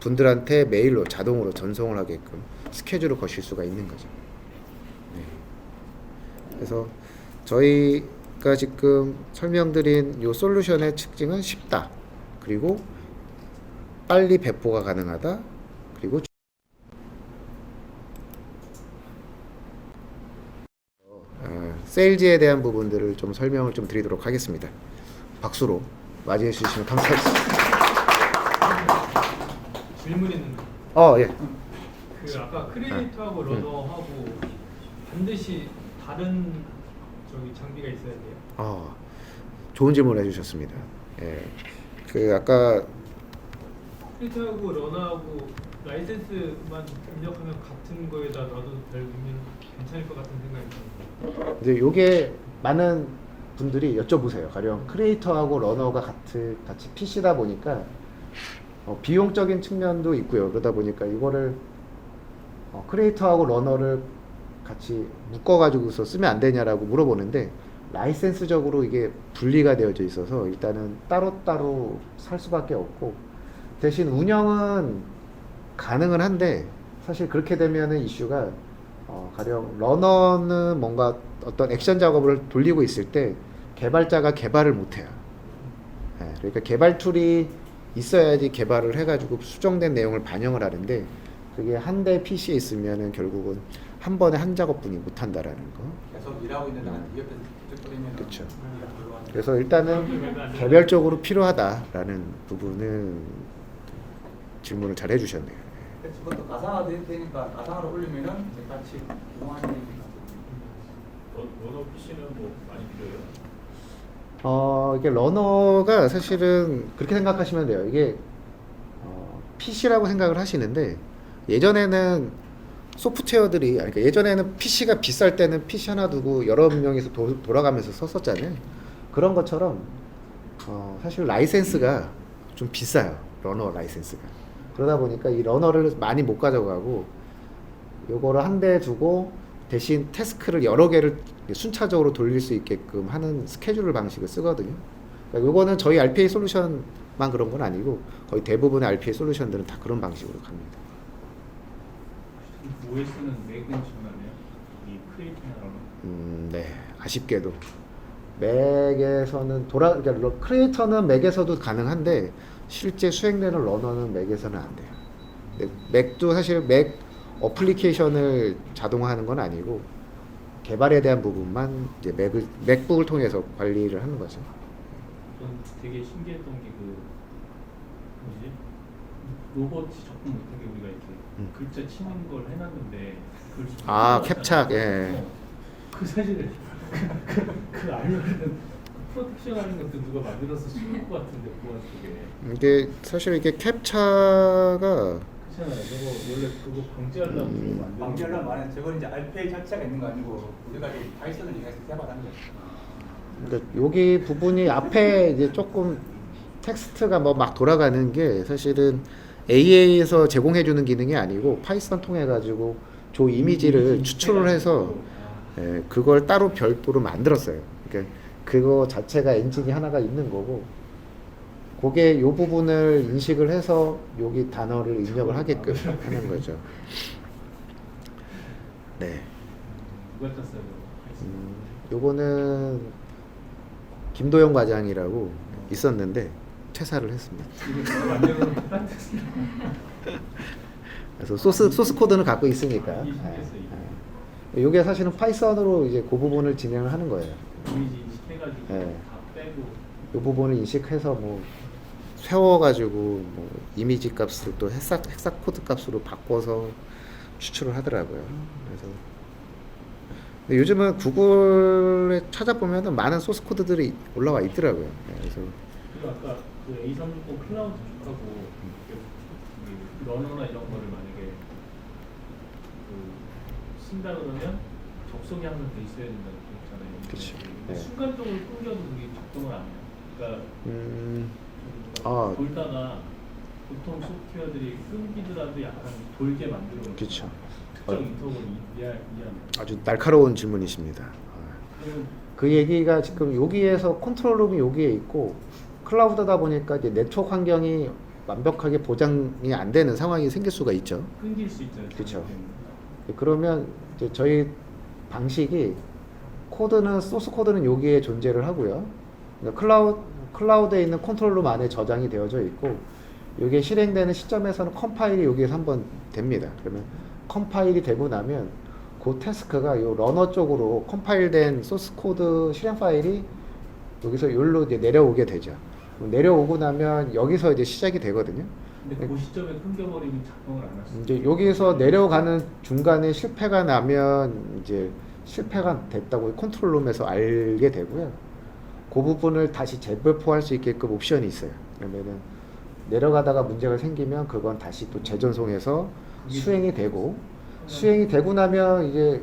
분들한테 메일로 자동으로 전송을 하게끔 스케줄을 거실 수가 있는 거죠. 그래서 저희가 지금 설명드린 이 솔루션의 특징은 쉽다, 그리고 빨리 배포가 가능하다, 그리고 세일즈에 대한 부분들을 좀 설명을 좀 드리도록 하겠습니다. 박수로 맞이해 주시면 감사하겠습니다. 질문 있는데. 예. 그 아까 크리에이트하고 러너하고 반드시 다른 장비가 있어야 돼요? 좋은 질문 해주셨습니다. 그 아까 크리에이트하고 러너하고 라이센스만 입력하면 같은 거에다 넣어도 별 의미는 괜찮을 것 같은 생각이 들어요. 이제 요게 많은 분들이 여쭤보세요. 가령 크리에이터하고 러너가 같이 PC다 보니까 비용적인 측면도 있고요. 그러다 보니까 이거를 크리에이터하고 러너를 같이 묶어가지고서 쓰면 안 되냐라고 물어보는데 라이센스적으로 이게 분리가 되어져 있어서 일단은 따로따로 살 수밖에 없고 대신 운영은 가능은 한데 사실 그렇게 되면은 이슈가 가령 러너는 뭔가 어떤 액션 작업을 돌리고 있을 때 개발자가 개발을 못해요. 네, 그러니까 개발 툴이 있어야지 개발을 해가지고 수정된 내용을 반영을 하는데 그게 한 대 PC에 있으면은 결국은 한 번에 한 작업뿐이 못한다라는 거. 계속 일하고 있는데 옆에서 툭툭거리면 그렇죠. 그래서 일단은 개별적으로 필요하다라는 부분은 질문을 잘 해주셨네요. 그것도 가상화 되니까 가상화로 올리면은 같이 동화하는 러너 PC는 뭐 많이 필요해요? 이게 러너가 사실은 그렇게 생각하시면 돼요. 이게 PC라고 생각을 하시는데 예전에는 소프트웨어들이 그러니까 예전에는 PC가 비쌀 때는 PC 하나 두고 여러 명이서 돌아가면서 썼었잖아요. 그런 것처럼 사실 라이센스가 좀 비싸요. 러너 라이센스가. 그러다 보니까 이 러너를 많이 못 가져가고 요거를 한 대 두고 대신 태스크를 여러 개를 순차적으로 돌릴 수 있게끔 하는 스케줄 방식을 쓰거든요. 그러니까 요거는 저희 RPA 솔루션만 그런 건 아니고 거의 대부분의 RPA 솔루션들은 다 그런 방식으로 갑니다. OS는 맥은 지원하네요. 이 크리에이트나 러너. 네, 아쉽게도 맥에서는 그러니까 크리에이터는 맥에서도 가능한데 실제 수행되는 러너는 맥에서는 안 돼요. 근데 맥도 사실 맥 어플리케이션을 자동화하는 건 아니고 개발에 대한 부분만 이제 맥북을 통해서 관리를 하는 거죠. 전 되게 신기했던 게 뭐지? 로봇이 접근 못하게 우리가 이렇게 글자 치는 걸 해놨는데 그걸 캡착, 예. 그 사실은 그 알려는 프로텍션하는 것도 누가 만들어서 쓰는 것 같은데 보안 쪽에. 이게 사실 이게 캡차가 그렇잖아요. 저거 원래 그거 방지하려고 방지하려면 말하는 저건 이제 RPA 자체가 있는 거 아니고 우리가 이제 파이썬을 이용해서 개발한 거예요. 그러니까 여기 부분이 앞에 이제 조금 텍스트가 뭐 막 돌아가는 게 사실은 AA에서 제공해주는 기능이 아니고 파이썬 통해 가지고 조 이미지를 추출을 해서 그걸 따로 별도로 만들었어요. 그러니까 그거 자체가 엔진이 하나가 있는 거고 그게 요 부분을 인식을 해서 여기 단어를 입력을 하게끔 하는 거죠. 네. 누가 짰어요? 요거는 김도영 과장이라고 있었는데 퇴사를 했습니다. 그래서 소스 코드는 갖고 있으니까. 요게 사실은 파이썬으로 이제 그 부분을 진행을 하는 거예요. 이미지 인식해가지고 다 빼고. 요 부분을 인식해서 뭐 세워가지고 뭐 이미지 값을 또 헥사 코드 값으로 바꿔서 추출을 하더라고요. 그래서 근데 요즘은 구글에 찾아보면은 많은 소스 코드들이 올라와 있더라고요. 그래서 그리고 아까 그 A360 클라우드 쪽하고 러너나 이런 거를 만약에 쓴다 그러면 접속이 항상 돼 있어야 된다고 그랬잖아요. 그렇죠. 네. 순간적으로 끊겨도 그게 작동을 안 해요. 그러니까 돌다가 보통 소프트웨어들이 끊기더라도 약간 돌게 만들어 놓은 그렇죠. 특정 인터벌을 이해하는. 아주 날카로운 질문이십니다. 그 얘기가 지금 여기에서 컨트롤룸이 여기에 있고 클라우드다 보니까 이제 네트워크 환경이 완벽하게 보장이 안 되는 상황이 생길 수가 있죠. 끊길 수 있잖아요. 그렇죠. 그러면 이제 저희 방식이 소스 코드는 여기에 존재를 하고요. 그러니까 클라우드에 있는 컨트롤룸 안에 저장이 되어져 있고 이게 실행되는 시점에서는 컴파일이 여기에서 한번 됩니다. 그러면 컴파일이 되고 나면 그 태스크가 요 러너 쪽으로 컴파일된 소스 코드 실행 파일이 여기서 여기로 이제 내려오게 되죠. 내려오고 나면 여기서 이제 시작이 되거든요. 근데 그 시점에 끊겨버리면 작동을 안 할 수 있어요. 이제 여기서 내려가는 중간에 실패가 나면 이제 실패가 됐다고 컨트롤룸에서 알게 되고요. 그 부분을 다시 재배포할 수 있게끔 옵션이 있어요. 그러면은 내려가다가 문제가 생기면 그건 다시 또 재전송해서 수행이 되고, 수행이 되고 나면 이제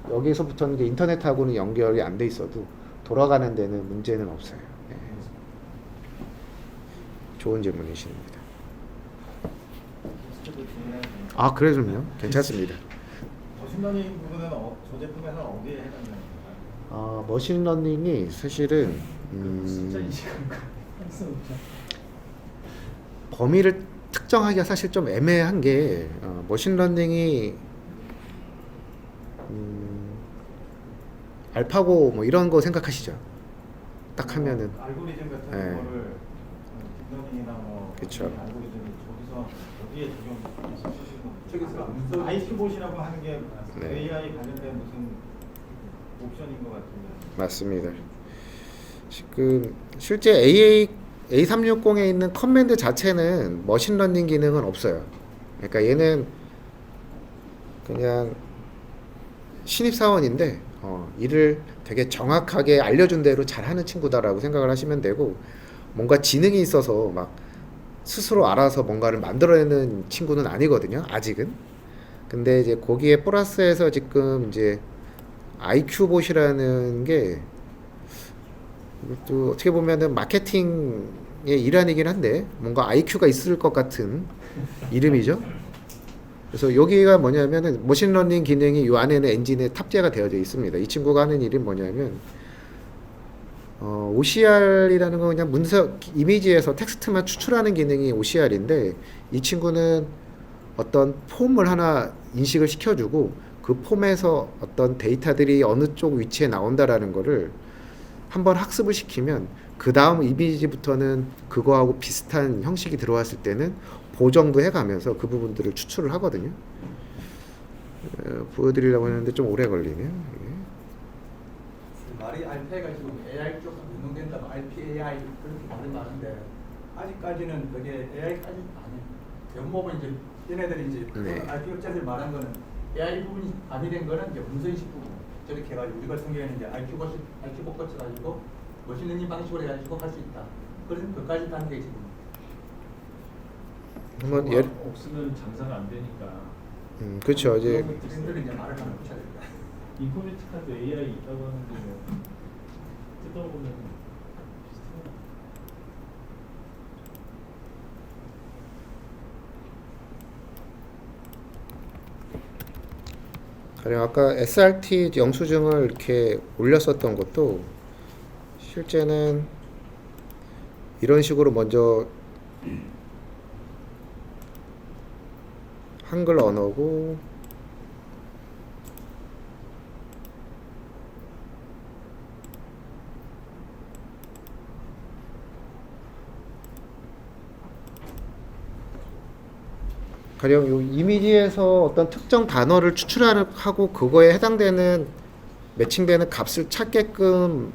여기서부터는 이제 인터넷하고는 연결이 안 돼 있어도 돌아가는 데는 문제는 없어요. 예. 좋은 질문이십니다. 아, 그래 좀요. 괜찮습니다. 머신러닝 부분은 저 제품에서 어디에 해당되나요? 머신러닝이 사실은 범위를 특정하기가 사실 좀 애매한 게 머신러닝이 알파고 뭐 이런 거 생각하시죠? 딱 하면은 알고리즘 같은 네. 거를 딥러닝이나 뭐 그쵸. 알고리즘을 저기서 어디에 적용시키시는 저기서 거예요? 아이큐봇이라고 하는 게 네. AI 관련된 무슨 옵션인 것 같은데. 맞습니다. 지금 실제 A360에 있는 커맨드 자체는 머신러닝 기능은 없어요. 그러니까 얘는 그냥 신입사원인데 일을 되게 정확하게 알려준 대로 잘하는 친구다라고 생각을 하시면 되고, 뭔가 지능이 있어서 막 스스로 알아서 뭔가를 만들어내는 친구는 아니거든요, 아직은. 근데 이제 거기에 플러스해서 지금 이제 IQ봇이라는 게 또 어떻게 보면은 마케팅의 일환이긴 한데 뭔가 IQ가 있을 것 같은 이름이죠. 그래서 여기가 뭐냐면은 머신러닝 기능이 이 안에는 엔진에 탑재가 되어져 있습니다. 이 친구가 하는 일이 뭐냐면 OCR이라는 건 그냥 문서 이미지에서 텍스트만 추출하는 기능이 OCR인데, 이 친구는 어떤 폼을 하나 인식을 시켜주고 그 폼에서 어떤 데이터들이 어느 쪽 위치에 나온다라는 거를 한번 학습을 시키면 그 다음 이미지부터는 그거하고 비슷한 형식이 들어왔을 때는 보정도 해가면서 그 부분들을 추출을 하거든요. 보여드리려고 했는데 좀 오래 걸리네요. 말이 RPA가 지금 AI 쪽 운용된다고 RPAI 그렇게 말이 많은데 아직까지는 그게 AI까지 아니에요. 연목은 이제 얘네들이 이제 네. RP 업자들 말한 거는 AI 부분이 가미된 거는 이제 문서인식 부분 저렇게 해가지고 우리 같은 경우에는 이제 IQ봇 거쳐가지고 머신러닝 방식으로 해가지고 할 수 있다. 그래서 그까지 가는 게 지금. 한번 없으면 장사가 안 되니까. 그렇죠. 이제 트렌드를 이제 말을 하나 붙여야 됩니다. 인포메티카도 AI 있다고 하는데 뭐 뜯어보면 비슷해요. 가령 아까 SRT 영수증을 이렇게 올렸었던 것도 실제는 이런 식으로 먼저 한글 언어고 가령 요 이미지에서 어떤 특정 단어를 추출하고 그거에 해당되는 매칭되는 값을 찾게끔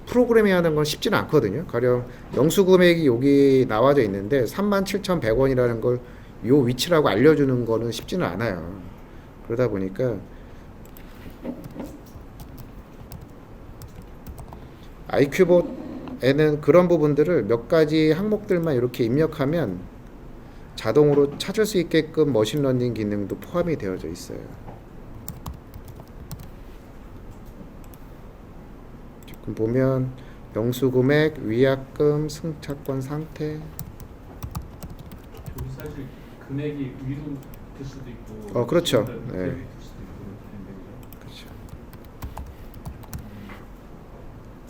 프로그래밍하는 건 쉽지는 않거든요. 가령 영수 금액이 여기 나와져 있는데 37,100원이라는 걸 요 위치라고 알려주는 거는 쉽지는 않아요. 그러다 보니까 IQ봇에는 그런 부분들을 몇 가지 항목들만 이렇게 입력하면 자동으로 찾을 수 있게끔 머신러닝 기능도 포함이 되어져 있어요. 지금 보면 영수금액, 위약금, 승차권 상태. 여기 사실 금액이 위로 될 수도 있고. 그렇죠. 밑에 네. 될 수도 있고 그렇죠.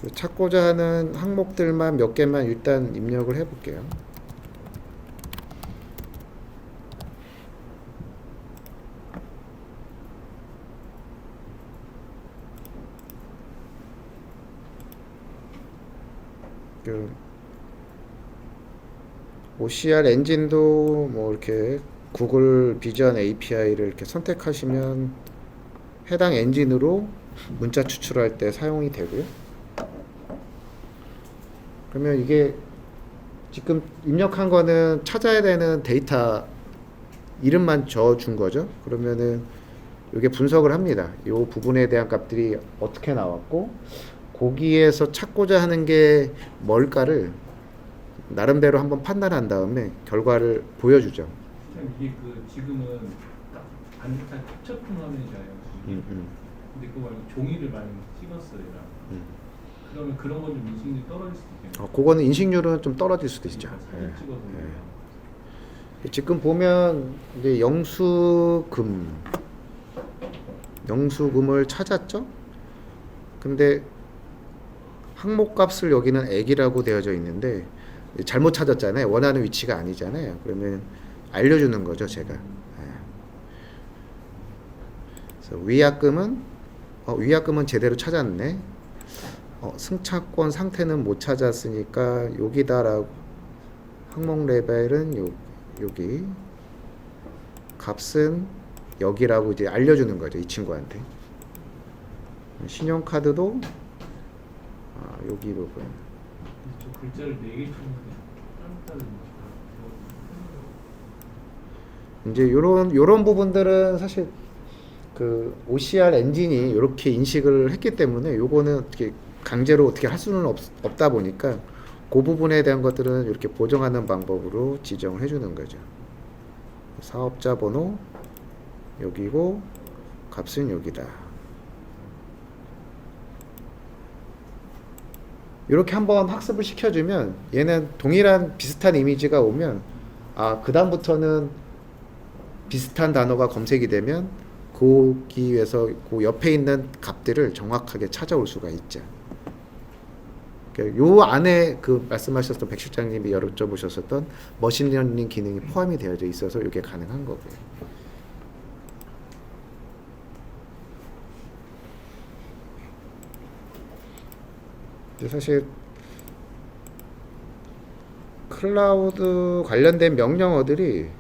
그렇죠. 찾고자 하는 항목들만 몇 개만 일단 입력을 해볼게요. OCR 엔진도 뭐 이렇게 구글 비전 API를 이렇게 선택하시면 해당 엔진으로 문자 추출할 때 사용이 되고요. 그러면 이게 지금 입력한 거는 찾아야 되는 데이터 이름만 적어준 거죠. 그러면은 이게 분석을 합니다. 이 부분에 대한 값들이 어떻게 나왔고 거기에서 찾고자 하는 게 뭘까를 나름대로 한번 판단한 다음에 결과를 보여주죠. 그냥 이게 그 지금은 딱 반듯한 캡처폰 화면이잖아요. 근데 그거 말고 종이를 많이 찍었어요. 그러면 그런 건 좀 인식률이 떨어질 수도 있겠네요. 그거는 인식률은 좀 떨어질 수도 있죠. 사진 찍어서 지금 보면 이제 영수금을 찾았죠. 근데 항목값을 여기는 액이라고 되어져 있는데 잘못 찾았잖아요. 원하는 위치가 아니잖아요. 그러면 알려주는 거죠, 제가. 그래서 위약금은 제대로 찾았네. 승차권 상태는 못 찾았으니까 여기다라고, 항목 레벨은 여기, 값은 여기라고 이제 알려주는 거죠, 이 친구한테. 신용카드도 여기 부분. 저 글자를 4개 쳤는데 딴 이제 요런 부분들은 사실 그 OCR 엔진이 이렇게 인식을 했기 때문에 요거는 어떻게 강제로 어떻게 할 수는 없다 보니까 그 부분에 대한 것들은 이렇게 보정하는 방법으로 지정을 해주는 거죠. 사업자 번호 여기고 값은 여기다. 이렇게 한번 학습을 시켜주면 얘는 동일한 비슷한 이미지가 오면 그 다음부터는 비슷한 단어가 검색이 되면 거기에서 그 옆에 있는 값들을 정확하게 찾아올 수가 있죠. 요 안에 그 말씀하셨던 백 실장님이 여쭤보셨었던 머신러닝 기능이 포함이 되어져 있어서 이게 가능한 거고요. 사실 클라우드 관련된 명령어들이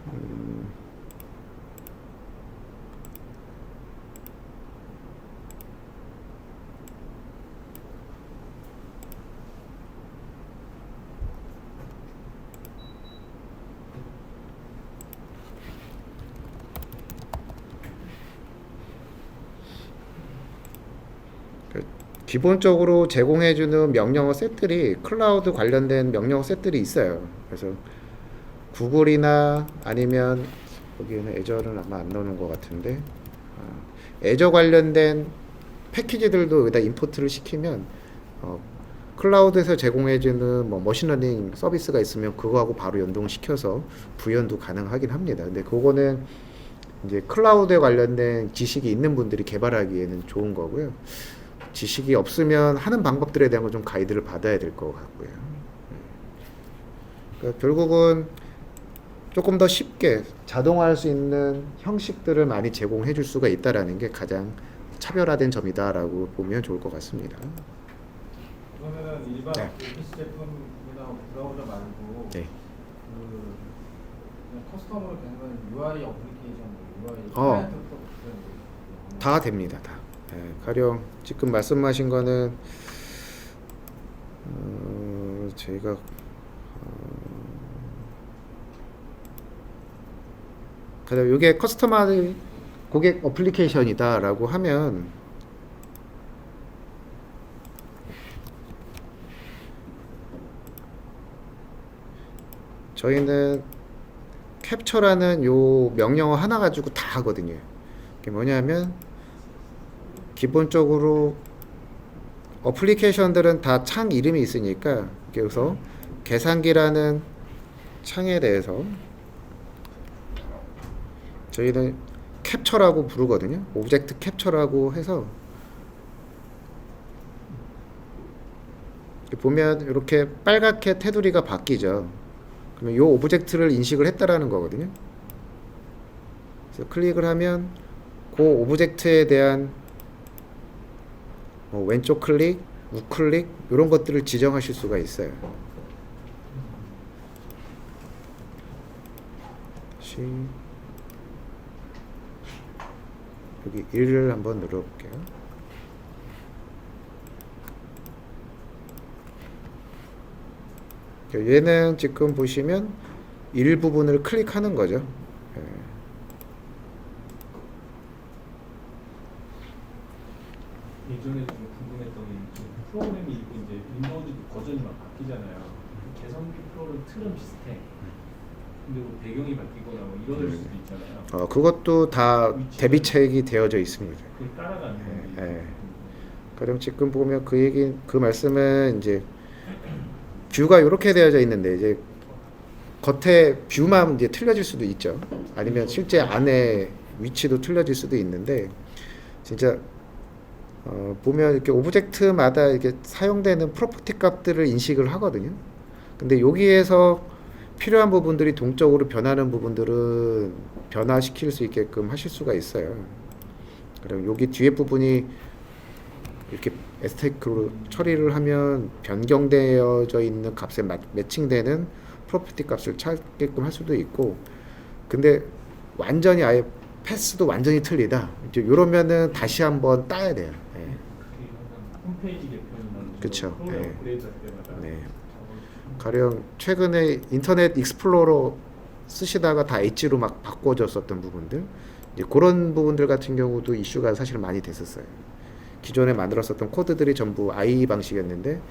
기본적으로 제공해주는 명령어 셋들이 클라우드 관련된 명령어 셋들이 있어요. 그래서 구글이나 아니면 여기는 애저는 아마 안 나오는 것 같은데 애저 관련된 패키지들도 여기다 임포트를 시키면 클라우드에서 제공해주는 뭐 머신러닝 서비스가 있으면 그거하고 바로 연동시켜서 구현도 가능하긴 합니다. 근데 그거는 이제 클라우드에 관련된 지식이 있는 분들이 개발하기에는 좋은 거고요. 지식이 없으면 하는 방법들에 대한 건 좀 가이드를 받아야 될 것 같고요. 그러니까 결국은 조금 더 쉽게 자동화할 수 있는 형식들을 많이 제공해 줄 수가 있다라는 게 가장 차별화된 점이다라고 보면 좋을 것 같습니다. 그러면은 일반 PC 제품이나 브라우저 말고 네. 그냥 커스텀으로 되는 건 UI 어플리케이션, UI 다 됩니다. 다. 가령 지금 말씀하신 거는 저희가 가령 이게 커스터마이즈 고객 어플리케이션이다라고 하면 저희는 캡처라는 요 명령어 하나 가지고 다 하거든요. 이게 뭐냐면 기본적으로 어플리케이션들은 다 창 이름이 있으니까 그래서 계산기라는 창에 대해서 저희는 캡처라고 부르거든요. 오브젝트 캡처라고 해서 보면 이렇게 빨갛게 테두리가 바뀌죠. 그러면 이 오브젝트를 인식을 했다라는 거거든요. 그래서 클릭을 하면 그 오브젝트에 대한 왼쪽 클릭, 우클릭 이런 것들을 지정하실 수가 있어요. 여기 1을 한번 눌러볼게요. 얘는 지금 보시면 일부분을 클릭하는 거죠. 예전에 좀 궁금했던 게 프로그램이 있고 이제 윈도우즈 버전이 막 바뀌잖아요. 개성 프로는 틀은 비슷해. 근데 뭐 배경이 바뀌거나 뭐 이럴 수도 있잖아요. 그것도 다 대비책이 되어져 있습니다. 그걸 따라가는 게. 예. 그럼 지금 보면 그 말씀은 이제 뷰가 이렇게 되어져 있는데 이제 겉에 뷰만 이제 틀려질 수도 있죠. 아니면 실제 안에 위치도 틀려질 수도 있는데 진짜 보면 이렇게 오브젝트마다 이렇게 사용되는 프로퍼티 값들을 인식을 하거든요. 근데 여기에서 필요한 부분들이 동적으로 변하는 부분들은 변화시킬 수 있게끔 하실 수가 있어요. 그럼 여기 뒤에 부분이 이렇게 에스테틱으로 처리를 하면 변경되어져 있는 값에 매칭되는 프로퍼티 값을 찾게끔 할 수도 있고, 근데 완전히 아예 패스도 완전히 틀리다. 이제 이러면은 다시 한번 따야 돼요. 네. 홈페이지 개편이나 그쵸. 프로그램 네. 업그레이드 할 때마다 네. 가령 최근에 인터넷 익스플로러 쓰시다가 다 엣지로 막 바꿔줬었던 부분들, 이제 그런 부분들 같은 경우도 이슈가 사실 많이 됐었어요. 기존에 만들었었던 코드들이 전부 IE 방식이었는데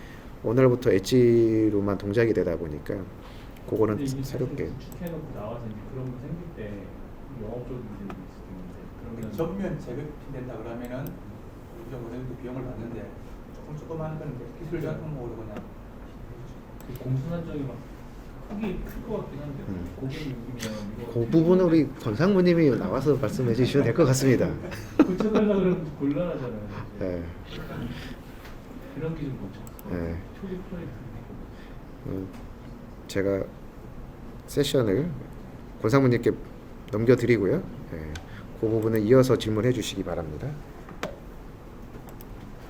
오늘부터 엣지로만 동작이 되다 보니까 그거는 새롭게. 구축해놓고 나와서 이제 그런 거 생길 때 영업적인 문제도 있을 수 있는데 그러면 전면 재배치 된다 그러면은 우리가 어느 비용을 받는데 조그마한 건 기술 작품으로 그냥 공순환적이 막 크기 클 것 같긴 한데 고객이 여기면 그 부분은 우리 권상무님이 나와서 말씀해 주시면 될 것 같습니다. 고쳐달라 그러면 곤란하잖아요. 네. 그런 게 좀 고쳤어. 네. 초기 프로젝트. 제가 세션을 권상무님께 넘겨드리고요. 네. 그 부분은 이어서 질문해 주시기 바랍니다.